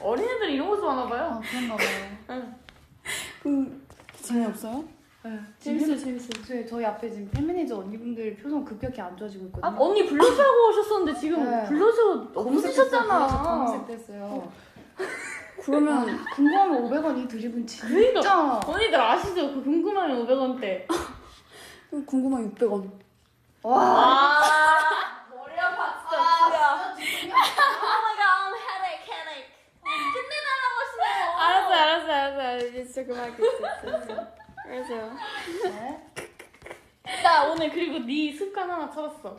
어린애들 이런 거 좋아하나 봐요. 그런가 봐요. 재미없어요? 네. 재밌어요. 저희 앞에 지금 팬매니저 언니분들 표정 급격히 안 좋아지고 있거든요. 언니 블러셔 하고 오셨었는데 지금 네. 블러셔 없으셨잖아. 검색됐어요. 그러면 궁금하면 500원 이 드립은 진짜. 그러니까. 언니들 아시죠? 그 궁금하면 500원대. 궁금한 600원. 와. 머리 아파 진짜. Oh my god, I'm headache. 끝내달라고 하시네요. 알았어요. 이제 진짜 그만할게. 알았어요. 네. 나 오늘 그리고 네 습관 하나 찾았어.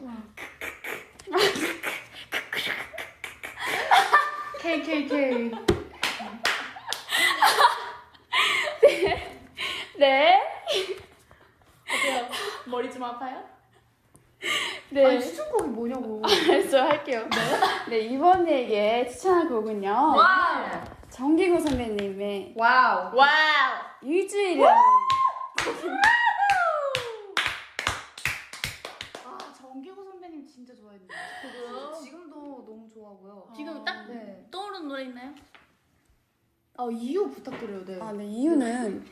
KKK. 네. 어때요? 머리 좀 아파요? 네. 아니 추천곡이 뭐냐고. 알았어요. 할게요. 네, 이번에게 추천할 곡은요. 와우. 정기고 선배님의 와우. 와우. 일주일이라는 아 정기고 선배님 진짜 좋아했는데. 그거 지금도 너무 좋아하고요. 지금 딱 네. 떠오르는 노래 있나요? 이유 부탁드려요. 네. 네, 이유는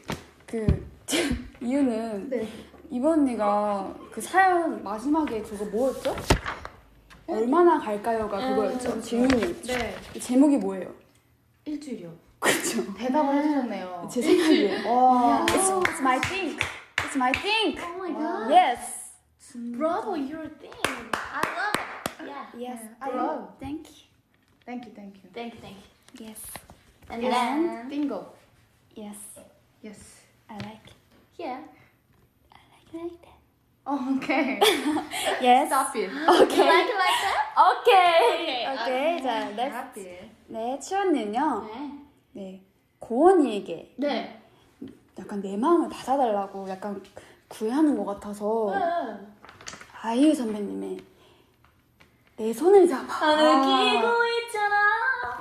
이유는 네. 이번 언니가 그 사연 마지막에 그거 뭐였죠? 얼마나 갈까요가 그거였죠? 질문이었죠? 네. 제목이 뭐예요? 일주일이요. 그렇죠. 대답을 해주셨네요. 제 생각이에요. 와. It's my thing. It's my thing. Oh my Wow. god. Yes. Bravo, your thing. I love it. Yeah. Yes. 네, I love. Thank you. Thank you, thank you. Thank you. Yes. And Yes. then Bingo. Yes. Yes. I like. yeah. I like that. Okay. Yes. Stop it. You like it like that? 오케이. Okay. 오케이. 자, Stop next. it. 네, 치원님은요. 네. 네. 고원이에게 네. 약간 내 마음을 받아달라고 약간 구애하는 것 같아서 아이유 선배님의 내 손을 잡아. 느끼고 있잖아.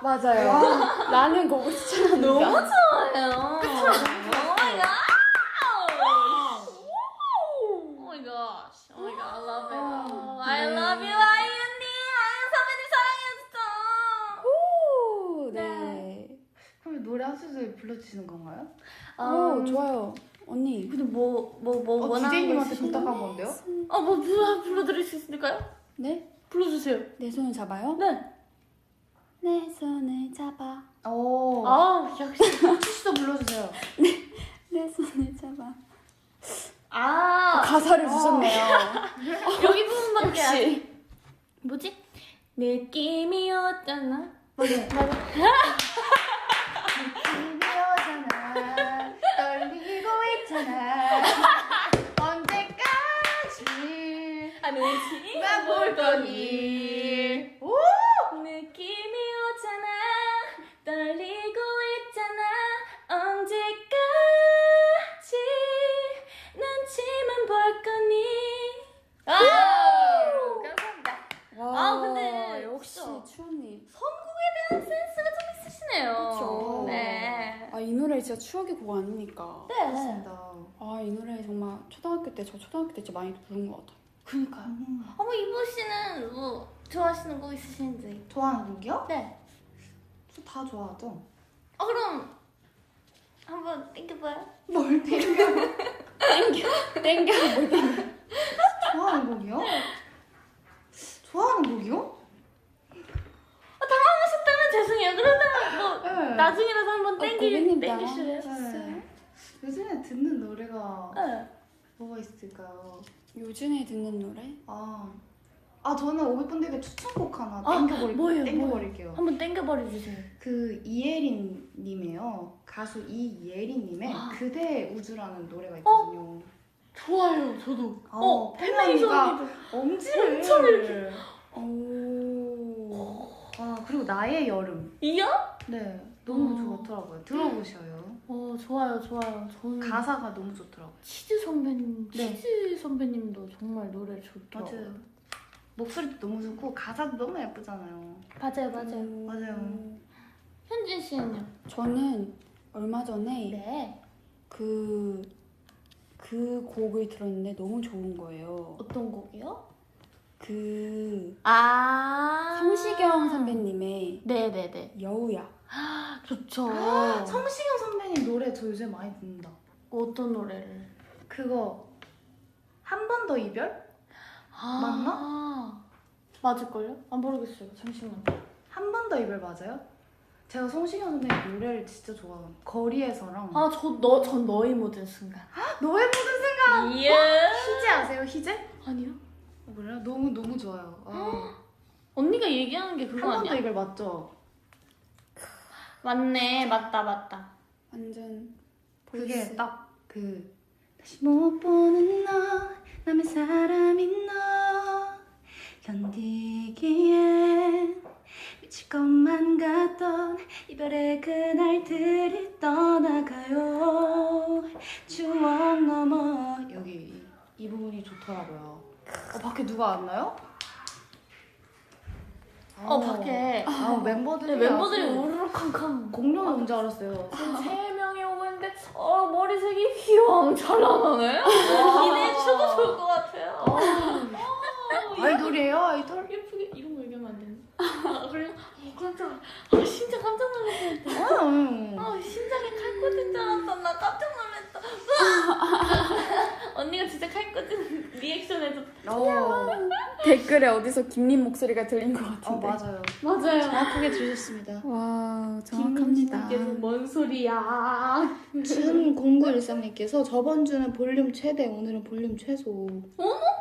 맞아요. 라는 곡을 추천합니다. 너무 좋아요. Oh my god. Oh my gosh. Oh my god. I love it. Oh, I love you, 아이유님. 아이유 선배님 사랑해주세요. 오, 네. 그럼 노래 한 소절 불러주시는 건가요? 오, 좋아요. 언니. 근데 뭐 원하는 DJ님한테 거 있으신가요? 부탁한 건데요? 뭐 불러드릴 수 있을까요? 네? 불러주세요. 내 손을 잡아요? 네. 내 손을 잡아. 오. 역시. 씨도 불러주세요. 내 손을 잡아. 아, 가사를 주셨네요. 여기 부분밖에 역시. 뭐지? 느낌이 어떠나? 맞아. 느낌이 오잖아. 떨리고 있잖아. 언제까지 눈치만 볼 거니? 오! 느낌이 오잖아. 떨리고 있잖아. 언제까지 눈치만 볼 거니? 감사합니다. 와, 아, 근데 역시 진짜. 추원님. 선곡에 대한 센스가 좀 있으시네요. 그쵸. 네. 아, 이 노래 진짜 추억의 곡 아닙니까? 네. 맞습니다. 아, 이 노래 정말 초등학교 때 진짜 많이 부른 것 같아요. 그니까요. 어머, 이보 씨는 뭐 좋아하시는 곡 있으신지? 좋아하는 곡이요? 네. 저 다 좋아하죠. 그럼 한번 땡겨봐요. 뭘 땡겨? 땡겨, 뭘 땡겨. 좋아하는 곡이요? 좋아하는 곡이요? 당황하셨다면 죄송해요. 그러다가 뭐 네. 나중이라도 한번 고객님 땡기실래요? 네. 요즘에 듣는 노래가 네. 뭐가 있을까요? 요즘에 듣는 노래? 저는 500분들에게 추천곡 하나 뭐예요? 땡겨버릴게요. 한번 땡겨버려 주세요. 그 이예린님이에요. 가수 이예린님의 아. 그대의 우주라는 노래가 있거든요. 좋아요, 저도. 팬언니가 엄지를 엄청 이렇게. 오. 그리고 나의 여름. 이야? 네, 너무 어. 좋더라고요. 들어보셔요. 좋아요. 저는 가사가 너무 좋더라고요. 치즈 선배님, 네. 치즈 선배님도 정말 노래 좋더라고요. 맞아요. 목소리도 너무 좋고 가사도 너무 예쁘잖아요. 맞아요. 맞아요. 현진 씨는요? 저는 얼마 전에 네. 그 곡을 들었는데 너무 좋은 거예요. 어떤 곡이요? 성시경 선배님의 네네네. 여우야. 좋죠. 성시경 선배님 노래 저 요새 많이 듣는다. 어떤 노래를? 그거 한 번 더 이별? 맞나? 맞을걸요? 모르겠어요. 잠시만요. 한 번 더 이별 맞아요? 제가 성시경 선배님 노래를 진짜 좋아해요. 거리에서랑 전 너의 모든 순간. 너의 모든 순간! 이야. 희재 아세요? 희재? 아니요. 그래요? 너무 좋아요. 언니가 얘기하는 게 그거 한 번 더 아니야? 이별 맞죠? 맞네. 맞다. 완전 그게 보이스. 딱 다시 못 보는 너 남의 사람인 너 견디기엔 미칠 것만 같던 이별의 그날들이 떠나가요 추억 넘어 여기 이 부분이 좋더라고요. 밖에 누가 왔나요? 밖에. 멤버들이 멤버들이 아주 우르르 康康. 공룡이 온 줄 알았어요. 3명이 오고 있는데 머리색이 휘황찬란하네. 기대해주셔도 좋을 것 같아요. 아이돌이에요 아이돌? 예쁘게 이런 거 얘기하면 안 되나? 그래요? 깜짝 진짜 깜짝 놀랐는데. 심장에 칼 꽂은 줄 알았어. 나 깜짝 놀랐어. 언니가 진짜 칼 꽂은 리액션 해줬다. 댓글에 어디서 김님 목소리가 들린 것 같은데. 맞아요. 정확하게 주셨습니다. 와, 정확합니다. 뭔 소리야? 준0913님께서 저번 주는 볼륨 최대, 오늘은 볼륨 최소.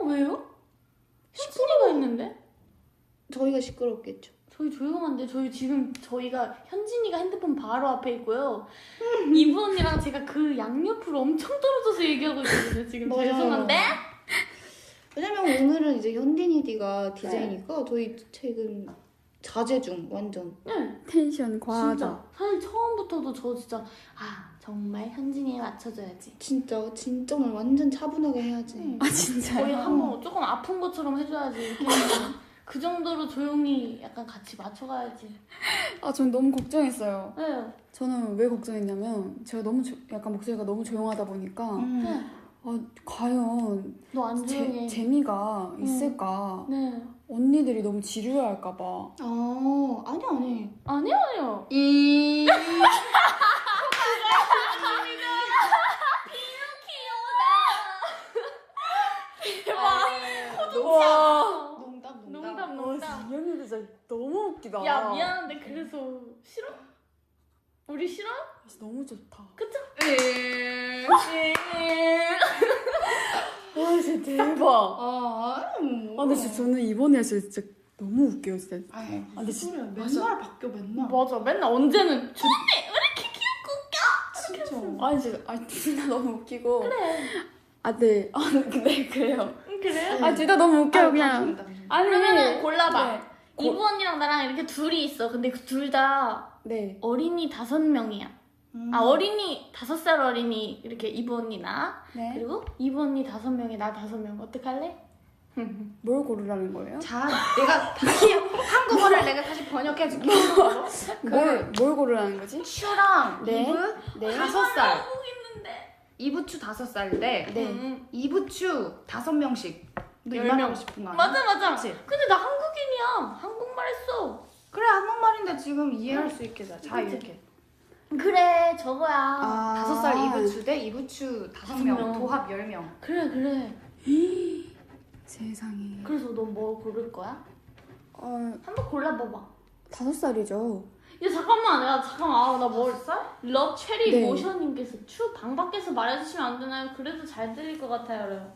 왜요? 현진이가 있는데? 저희가 시끄럽겠죠. 저희 조용한데 저희가 현진이가 핸드폰 바로 앞에 있고요. 이브 언니랑 제가 그 양옆으로 엄청 떨어져서 얘기하고 있거든요. 지금 맞아요. 죄송한데. 왜냐면 오늘은 이제 현딘이디가 DJ니까 저희 최근 자제 중 완전. 네. 텐션 과하다. 진짜 사실 처음부터도 저 진짜 정말 현진이에 맞춰줘야지. 진짜 오늘 완전 차분하게 해야지. 아, 진짜요? 거의 한번 조금 아픈 것처럼 해줘야지. 이렇게 하면 그 정도로 조용히 약간 같이 맞춰가야지. 전 너무 걱정했어요. 네. 저는 왜 걱정했냐면 제가 너무 약간 목소리가 너무 조용하다 보니까 과연 너 안 조용해. 재미가 있을까? 네. 언니들이 너무 지루할까봐. 아니. 아니요. 와, 농담. 이 언니들 진짜 너무 웃기다. 야 미안한데 그래서 싫어? 우리 싫어? 진짜 너무 좋다. 그쵸? 와, 진짜 대박. 뭐. 근데 진짜 저는 이번에 진짜 너무 웃겨요 진짜. 아니 근데 소리야. 맞아. 맨날 바뀌어 맨날. 맞아. 맨날 언제는 진짜. 아니 진짜 너무 웃기고. 그래. 네. 네 그래요. 그래? 진짜 너무 웃겨요 그냥. 당신입니다. 아니 그러면은 골라봐. 네. 이브 언니랑 나랑 이렇게 둘이 있어. 근데 그 둘 다 네. 어린이 5명이야. 어린이 5살 어린이 이렇게 이브 언니 나. 네. 그리고 이브 언니 5명에 나 5명. 어떡할래? 뭘 고르라는 거예요? 자, 내가 다시 한국어를 내가 다시 번역해줄게. 뭘 고르라는 거지? 슈랑 네. 이브 네. 5살. 한국 있는데. 이브추 5살 때 네. 이브추 5명씩. 너 10명. 이만하고 싶은 거 아니야? 맞아. 그치? 근데 나 한국인이야. 한국말 했어. 그래 한국말인데 지금 이해할 수 있게 자 그치? 이렇게 그래 저거야. 5살 이브추 대 이브추 5명 5명. 도합 10명. 그래. 세상에. 그래서 너 뭐 고를 거야? 한번 골라봐봐. 5살이죠. 야 잠깐만 나 뭘 러 체리 네. 모션님께서 방 밖에서 말해주시면 안 되나요? 그래도 잘 들릴 것 같아요.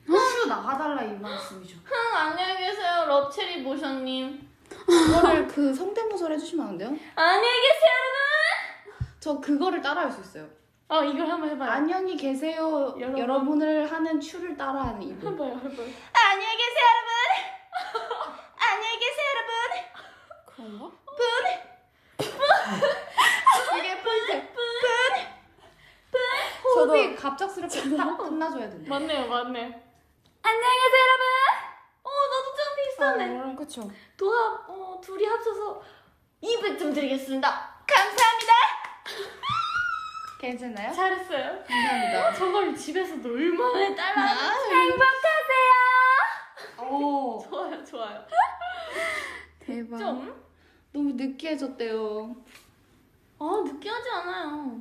슈 나가달라 이 말씀이죠. 안녕히 계세요 러 체리 모션님. 그거를 그 성대모사를 해주시면 안 돼요? 안녕히 계세요 저 그거를 따라할 수 있어요. 여러분. 이걸 한번 해봐요. 안녕히 계세요 여러분. 여러분을 하는 추를 따라하는 이분. 해봐요. 안녕히 계세요 여러분. 안녕히 계세요 여러분. 그런가? 이게 포인트. 호흡이 갑작스럽게 딱 끝나줘야 된다. 맞네요. 안녕히 계세요 여러분. 나도 좀 비슷하네. 그쵸. 둘이 합쳐서 200점 드리겠습니다. 감사합니다. 괜찮나요? 잘했어요. 감사합니다. 저걸 집에서도 얼마나 따라하는 행복하세요. 오, 좋아요. 대박. 좀? 너무 느끼해졌대요. 느끼하지 않아요.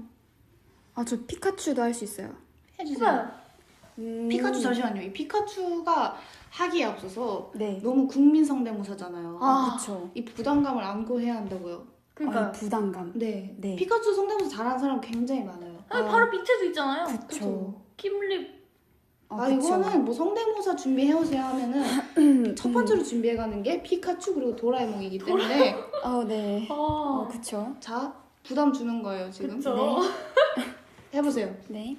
저 피카츄도 할 수 있어요. 해주세요. 해봐요. 피카츄 잠시만요. 이 피카츄가 하기에 앞서서 네. 너무 국민 성대모사잖아요. 그쵸. 이 부담감을 안고 해야 한다고요. 그러니까 부담감. 네. 네. 피카츄 성대모사 잘하는 사람 굉장히 많아요. 바로 밑에도 있잖아요. 그쵸. 김립. 아 이거는 뭐 성대모사 준비해오세요 하면은 첫 번째로 준비해가는 게 피카츄 그리고 도라에몽이기 때문에 네. 아, 그쵸. 자 부담 주는 거예요 지금. 그쵸. 해보세요. 네.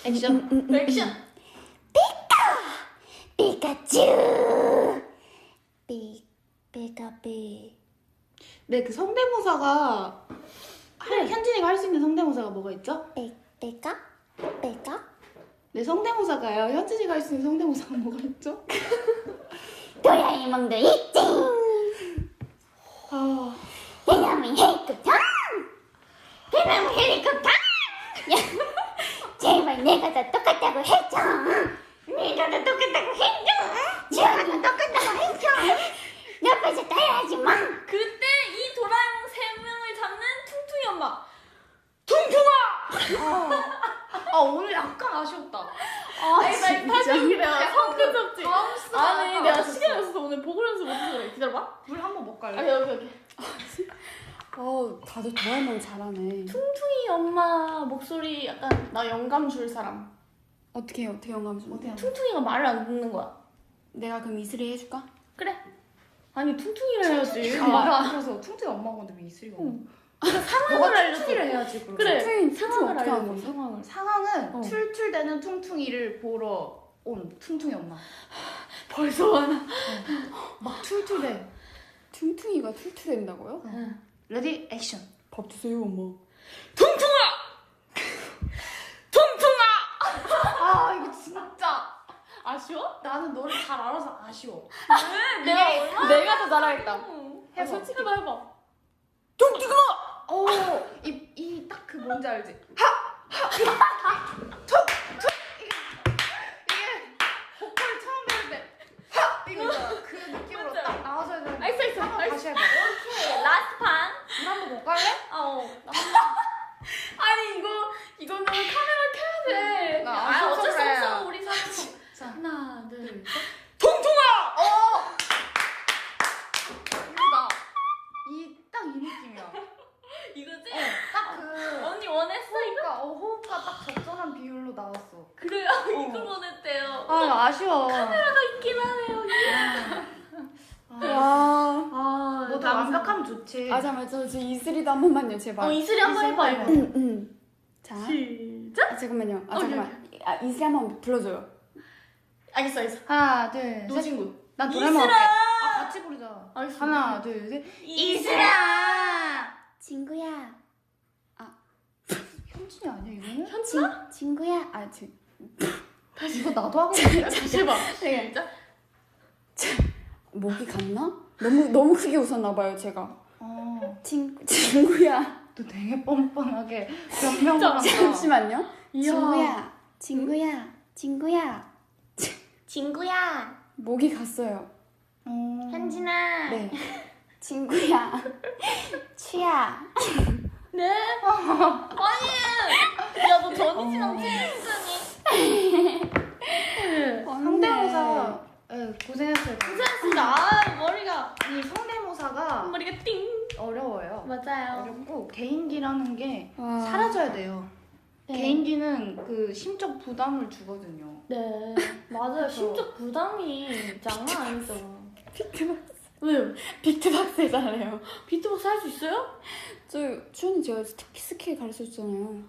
액션. 액션. 피카츄. 피카피. 네, 그 성대모사가 현진이가 할 수 있는 성대모사가 뭐가 있죠? 빼까? 네, 성대모사가요. 현진이가 할 수 있는 성대모사가 뭐가 있죠? 도라에몽도 있지. 그놈의 헬리콥터. 그놈의 헬리콥터. 제발 내가 다 똑같다고 했죠. 내가 다 똑같다고 했죠. 지원이도 똑같다고 했죠. 옆에서 따라하지 마. 그때 이 도라에몽 3명을 잡는 퉁퉁이 엄마. 오늘 약간 아쉬웠다. 아니 나 사실 내가 성격 잡지. 아니 아까 내가 아쉬웠어. 시간이 없어서 오늘 보고 연습 못해서 그래. 기다려봐. 물 한 번 못 갈래? 여기. 다들 도라에몽 잘하네. 퉁퉁이 엄마 목소리 약간 나 영감 줄 사람. 어떻게 영감 좀. 어때요? 퉁퉁이가 말을 안 듣는 거야. 내가 그럼 이슬이 해줄까? 그래. 아니 퉁퉁이를 해야지. 말을 안 들어서 퉁퉁이 엄마가 근데 왜 이슬이가 상황을 알려줘. 퉁퉁이를 해야지 그럼. 그래. 퉁퉁이 상황을 어떻게 하는 알려줘. 건데? 상황은 툴툴대는 퉁퉁이를 보러 온 퉁퉁이 엄마. 벌써 하나. 막 툴툴대. 퉁퉁이가 툴툴댄다고요? 레디 액션. 밥 주세요 엄마. 퉁퉁아. 이거 진짜 아쉬워? 나는 너를 잘 알아서 아쉬워. 내가 얼마나 내가 더 잘하겠다. 해봐. 솔직히 해봐. 이 딱 그 뭔지 알지? 이게 보컬 처음 배울 때 이거 있잖아. 그 느낌으로 딱 나와줘야 되는데. 알겠어. 한번 다시 해봐. 오케이. 라스트 판. 물 한번 못 갈래? 아니 이거는 카메라 켜야 돼. 어쩔 수 그래. 없어. 우리 사람. 자, 하나, 둘. 이거다. 딱 이 느낌이야. 이거지? 딱 그 언니 원했어 이거? 호흡과 딱 적절한 비율로 나왔어. 그래요. 이거 원했대요. 아쉬워. 카메라가 있긴 하네요. 와 아, 뭐더 완벽하면 좋지. 아 잠깐만 저 이슬이도 한 번만요 제발. 이슬이 한번 해봐 이거. 자 시작. 잠깐만요. 아 어, 잠깐만. 아 이슬이 한번 불러줘요. 알겠어. 하나, 둘, 셋. 노진구. 난 도레몬 할게. 아, 같이 부르자. 알겠어. 하나, 둘, 셋. 이슬아. 친구야. 현진이 아니야, 이거는? 현진아? 친구야. 이거 나도 하고 있는데? 다시 해봐. 네. 진짜? 목이 갔나? 너무 크게 웃었나 봐요 제가. 친구야. 또 되게 뻔뻔하게 변명을 한다. 잠시만요. 이야. 친구야. 친구야. 목이 갔어요. 현진아. 네. 친구야. 취야. 네? 아니. 야, 너 전희진랑 친했으니. 성대모사 고생했어요. 고생했습니다. 아, 머리가. 아니 성대모사가 머리가 띵. 어려워요. 맞아요. 어렵고 개인기라는 게 와. 사라져야 돼요. 네. 개인기는 그 심적 부담을 주거든요. 네. 맞아요. 심적 부담이 장난 아니죠. 비트박스. 왜요? 비트박스 해달래요. 비트박스 할 수 있어요? 주연이 제가 스킬 가르쳐줬잖아요.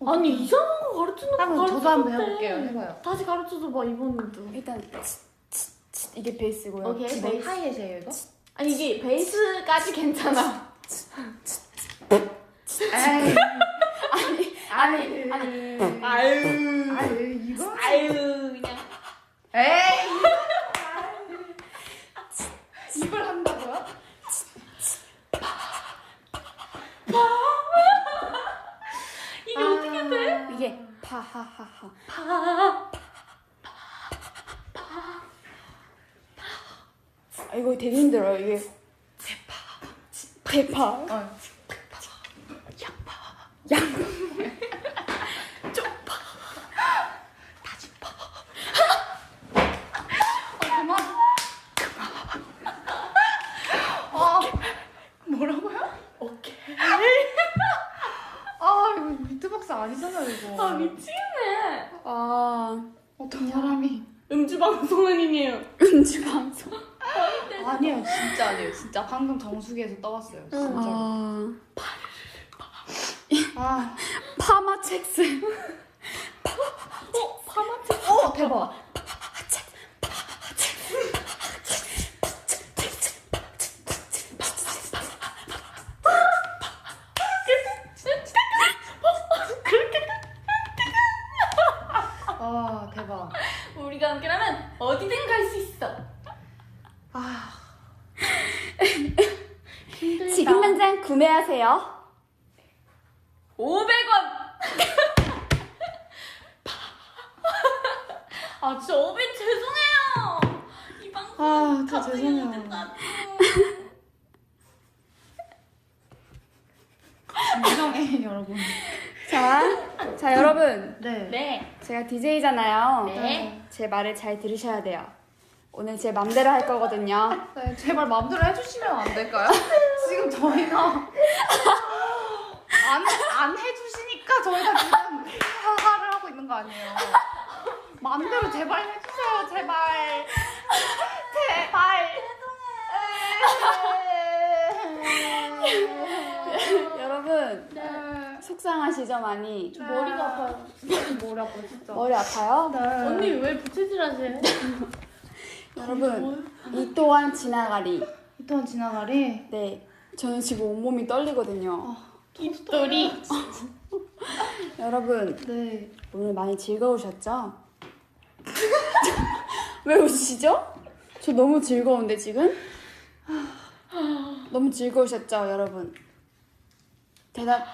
아니, 이상한 거 가르쳐놓고 한번 저도 한번 가르쳐줬대. 해볼게요. 해봐요. 다시 가르쳐줘봐, 이번에도. 일단 이게 베이스고요. 오케이, 뭐 베이스. 하이햇이에요 이거? 아니, 이게 베이스까지 괜찮아. 에이. 아니. 아유 이거? 아유, 그냥. 에이. 이걸 한다고요? 이게 어떻게 돼? 이게 파하하하. 이거 되게 힘들어요. 이게 대파. 어. 그만. 뭐라고요? 오케이. 이거 비트박스 아니잖아요 이거. 아, 미치겠네. 어떤 사람이? 음주방송은이에요. 음주 방송. 아니에요 진짜 아니에요. 진짜 방금 정수기에서 떠왔어요. 진짜로. 파마첵스. 파마체. 대박. 대박. 우리가 함께라면 어디든 갈 수 있어. 힘들다. 지금 당장 구매하세요. 500원. 아, 진짜 500 죄송해요. 이 방송 진짜 갑자기 죄송해요. 못했다. 진정해 여러분. 자 여러분. 네. 네. 제가 DJ잖아요. 네. 제 말을 잘 들으셔야 돼요. 오늘 제 맘대로 할 거거든요. 네, 제발 마음대로 해주시면 안 될까요? 지금 저희가 안 해주시니까 저희가 지금 하하를 하고 있는 거 아니에요? 마음대로 제발 해주세요, 제발. 여러분 네. 속상하시죠 많이? 저 머리가 아파요. 머리 아파 진짜. 머리 아파요? 언니 왜 부채질하세요? 여러분 이 또한 지나가리. 이동안 지나가리. 네, 저는 지금 온몸이 떨리거든요. 입돌이. 여러분 네. 오늘 많이 즐거우셨죠? 왜 웃으시죠? 저 너무 즐거운데 지금? 너무 즐거우셨죠 여러분? 대답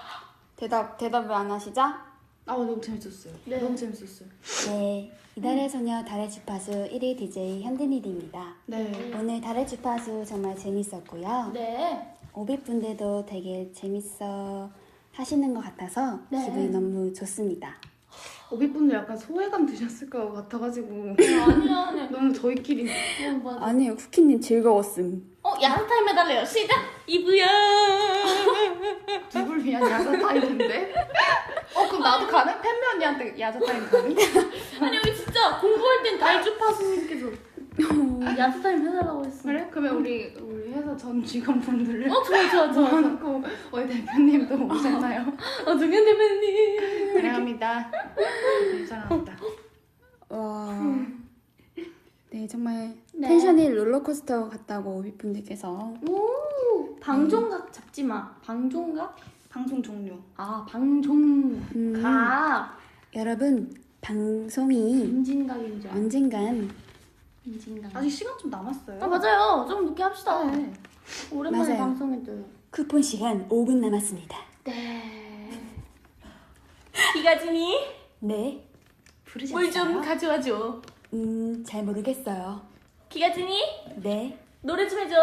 왜 안 하시죠? 너무 재밌었어요. 네. 너무 재밌었어요. 네, 이달의 소녀 달의 주파수 1위 DJ 현든이입니다. 네. 오늘 달의 주파수 정말 재밌었고요. 네. 오빛분들도 되게 재밌어 하시는 것 같아서 네. 기분이 너무 좋습니다. 오비분들 약간 소외감 드셨을 것 같아가지고 아니야. 너무 저희끼리. 맞아. 아니요, 쿠키님 즐거웠음. 야한 타임 해달래요. 시작. 이브야. 누굴 위한 야자 타임인데? 그럼 나도 가능? 팬미 언니한테 야자 타임 가능? 아니 여기 진짜 공부할 땐 달주파수님께서 야한 타임 해달라고 했어. 그래? 그러면 우리 회사 전 직원분들을 좋아. 모아놓고 우리 대표님도 오셨나요? 정현 대표님. 사랑합니다. 사랑합니다. 와. 네, 정말 네. 텐션이 롤러코스터 같다고 오비분들께서. 오, 방종각 잡지 마. 방종각? 방송 종료. 아, 방종각. 여러분, 방송이 임진각인 줄 알아. 언젠간 임진각. 아직 시간 좀 남았어요. 아, 맞아요. 좀 늦게 합시다. 네. 오랜만에 맞아요. 방송해도. 쿠폰 시간 5분 남았습니다. 네. 기가진이 네, 부르셨어요? 물 좀 가져와줘. 잘 모르겠어요. 기가진이 네, 노래 좀 해줘.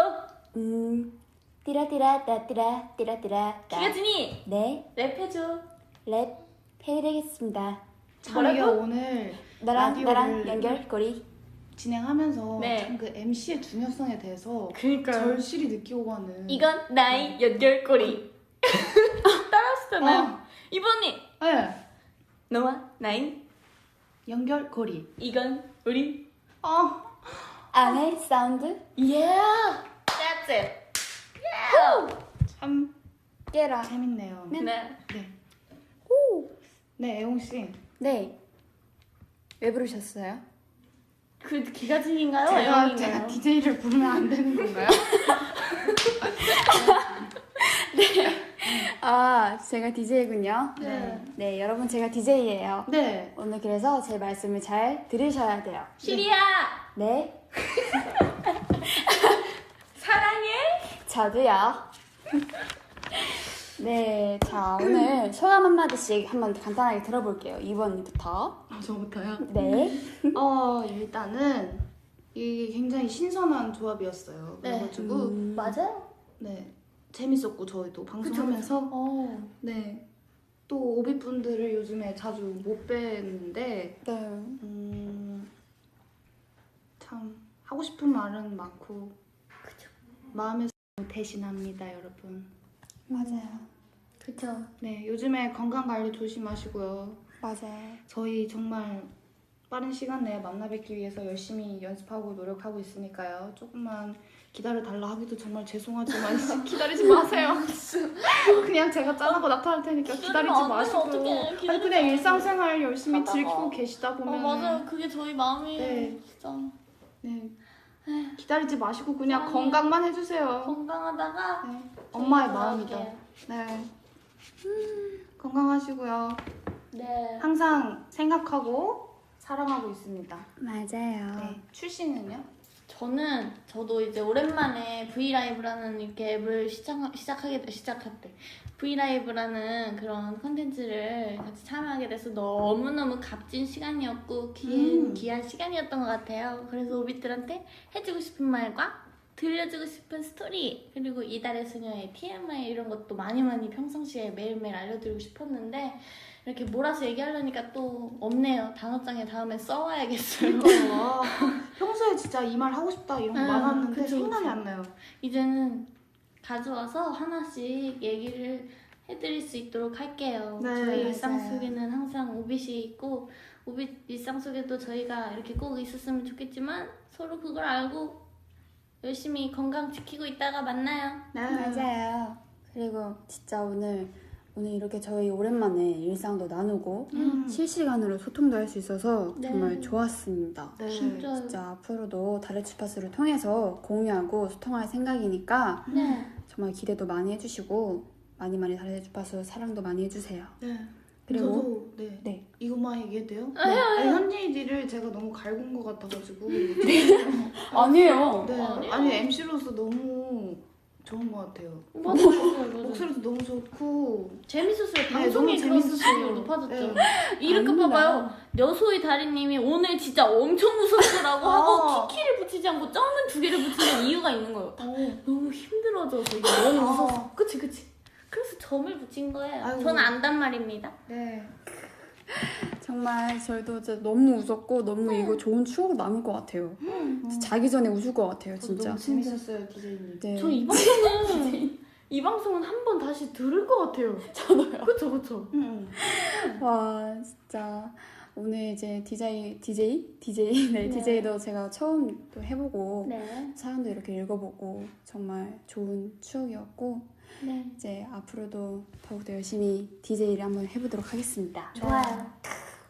띠라띠라 따띠라 띠라띠라 따. 기가진이 네, 랩해줘. 랩 해드리겠습니다. 저희가 뭐라고? 오늘 나랑 라디오를 연결고리. 진행하면서 네. 참 그 MC의 중요성에 대해서 그니까요. 절실히 느끼고 가는. 이건 나의 연결고리. 따라하시잖아요. 이번이 네. 너와 나의 연결고리. 이건 우리. 안에 사운드 Yeah, that's it. Yeah. 참 깨라. 재밌네요. 네. 네. 네, 애용 씨. 네, 왜 부르셨어요? 그 기가진인가요? 제가 애왕인가요? DJ를 부르면 안 되는 건가요? 아, 제가 DJ군요. 네. 네, 여러분 제가 DJ예요. 네. 오늘 그래서 제 말씀을 잘 들으셔야 돼요. 시리야 네, 사랑해. 저도요. 네, 자 오늘 소감 한마디씩 한번 간단하게 들어볼게요. 2번부터. 저부터요? 네. 일단은 이게 굉장히 신선한 조합이었어요. 네. 그래가지고 맞아요. 네 재밌었고 저희도 방송하면서 네 또 오비분들을 요즘에 자주 못 뵀는데 네. 참 하고 싶은 말은 많고 마음에서 대신합니다, 여러분. 맞아요. 그쵸. 네 요즘에 건강 관리 조심하시고요. 맞아요. 저희 정말 빠른 시간 내에 만나 뵙기 위해서 열심히 연습하고 노력하고 있으니까요. 조금만 기다려달라 하기도 정말 죄송하지만 기다리지 마세요. 그냥 제가 짠하고 나타날 테니까 기다리지 안 되면 마시고 어떡해. 아니 기다리지 그냥 마. 일상생활 열심히 하다가. 즐기고 계시다 보면 맞아요. 그게 저희 마음이에요. 네. 진짜. 네. 기다리지 마시고 그냥 사랑해. 건강만 해주세요. 건강하다가 네. 엄마의 저희 마음이다. 돌아올게요. 네. 건강하시고요. 네. 항상 생각하고 사랑하고 있습니다. 맞아요. 네. 출신은요? 저도 이제 오랜만에 브이라이브라는 이렇게 앱을 시작했대. 브이라이브라는 그런 컨텐츠를 같이 참여하게 돼서 너무너무 값진 시간이었고 귀한 시간이었던 것 같아요. 그래서 오빛들한테 해주고 싶은 말과 들려주고 싶은 스토리 그리고 이달의 소녀의 TMI 이런 것도 많이 평상시에 매일매일 알려드리고 싶었는데 이렇게 몰아서 얘기하려니까 또 없네요. 단어장에 다음에 써와야겠어요. 평소에 진짜 이 말 하고 싶다 이런 거 많았는데 그쵸, 생각이 그쵸. 안 나요. 이제는 가져와서 하나씩 얘기를 해드릴 수 있도록 할게요. 네, 저희 일상 맞아요. 속에는 항상 오빛이 있고 오빛 일상 속에도 저희가 이렇게 꼭 있었으면 좋겠지만 서로 그걸 알고 열심히 건강 지키고 있다가 만나요. 네. 맞아요. 그리고 진짜 오늘 이렇게 저희 오랜만에 일상도 나누고 실시간으로 소통도 할 수 있어서 네. 정말 좋았습니다. 네. 진짜. 진짜 앞으로도 다른 주파수를 통해서 공유하고 소통할 생각이니까 네. 정말 기대도 많이 해주시고 많이 다른 주파수 사랑도 많이 해주세요. 네. 그리고 저도 네. 이것만 얘기해도 돼요? 아, 해요, 해요. 현진이를 제가 너무 갈군 것 같아가지고 아니에요. 네. 아니에요. 아니 MC로서 너무 좋은 것 같아요. 맞아요. 목소리도 너무 좋고 재밌었어요. 네, 방송이 너무 그런 재밌었어요. 스타일이 높아졌죠. 네. 이렇게 아닙니다. 봐봐요. 여소의 다리님이 오늘 진짜 엄청 무섭더라고 하고 키키를 붙이지 않고 점은 2개를 붙이는 이유가 있는 거예요. 너무 힘들어져서 이게 너무 무서워. 그치. 그래서 점을 붙인 거예요. 아이고. 저는 안단 말입니다. 네. 정말 저희도 진짜 너무 웃었고 너무 이거 좋은 추억 남을 것 같아요. 진짜 자기 전에 웃을 것 같아요, 진짜. 너무 재밌었어요, 디제이님. 네. 저 이 방송은 한 번 다시 들을 것 같아요. 저도요. 그쵸. 응. 와 진짜 오늘 이제 DJ 네, 네. DJ도 제가 처음 또 해보고 네. 사연도 이렇게 읽어보고 정말 좋은 추억이었고 네. 이제 앞으로도 더욱더 열심히 DJ를 한번 해보도록 하겠습니다. 좋아요.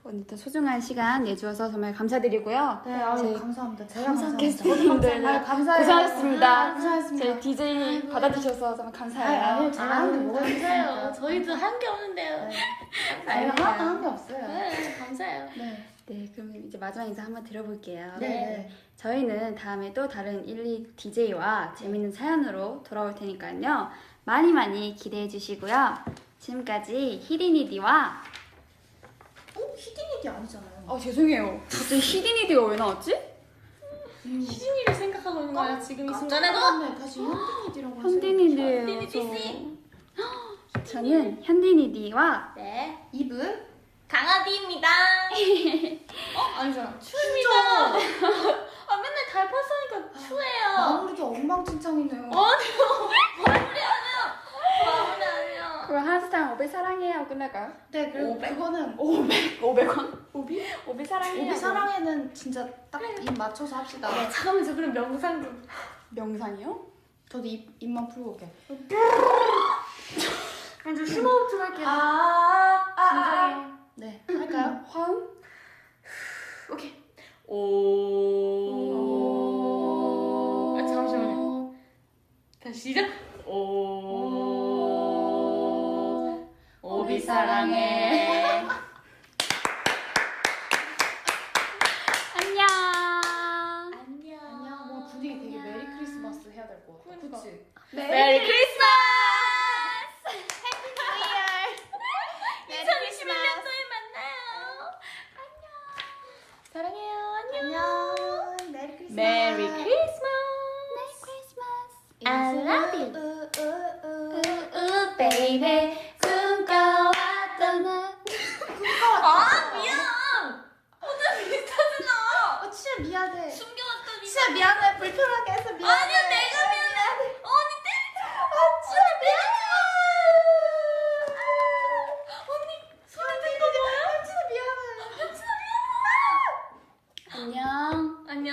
오늘도 소중한 시간 내주셔서 정말 감사드리고요. 네, 아유, 저희 감사합니다. 제가 감사합니다. 감사합니다. 게스트분들 아유, 감사해요. 고생하셨습니다. 고생하셨습니다. 저희 DJ 받아주셔서 정말 감사해요. 아니요, 제가 한 게 뭐가 감사해요. 있습니까? 저희도 한 게 없는데요. 저희가 하나도 한 게 없어요. 네, 감사해요. 네. 네, 그럼 이제 마지막 인사 한번 드려볼게요. 네. 저희는 다음에 또 다른 1, 2 DJ와 재밌는 사연으로 돌아올 테니까요. 많이 많이 기대해 주시고요. 지금까지 히디니디와 히딩이디 아니잖아요. 죄송해요. 갑자기 히디니디가 왜 나왔지? 희진이를 생각하고 있는 거야 지금 이 순간에도. 순간에도 다시 현딩이디라고 현디니디예요. 현디니디. 저는 현디니디와 네. 이브 강아지입니다. 아니잖아. 추입니다. 아 맨날 달파스하니까 추해요. 마무리도 엉망진창이네요. 마무리 아니야. 그럼 한스탕 500 사랑해요 끝날까요? 네, 그리고 500? 그거는 500원? 오비 사랑해요. 우리 사랑에는 진짜 딱 입 맞춰서 합시다. 잠깐만 저 그럼 명상 좀. 명상이요? 저도 입만 풀고 올게. 먼저 심호흡 좀 할게요. 진정해요. 네, 할까요? 화음? 오케이. 오. 잠시만요. 다시 시작. 오. 오비 사랑해. 안녕. 안녕. 안녕. 뭐 분위기 되게 메리 크리스마스 해야 될 것 같아. 그러니까. 그치? 메리 크리스마스. 해피 뉴 이어. 2021년도에 만나요. 안녕. 사랑해요. 안녕. 안녕. 메리 크리스마스. 메리 크리스마스. I love you. baby. 꿈꿔왔던 아 미안. 혼자 비슷하잖아. 진짜 미안해. 숨겨왔던 진짜 미안해. 불편하게 해서 미안해. 아니야 내가 미안해. 언니 때리지 마. 진짜 미안해. 언니 소리 든 거 뭐야? 진짜 미안해. 안녕. 안녕.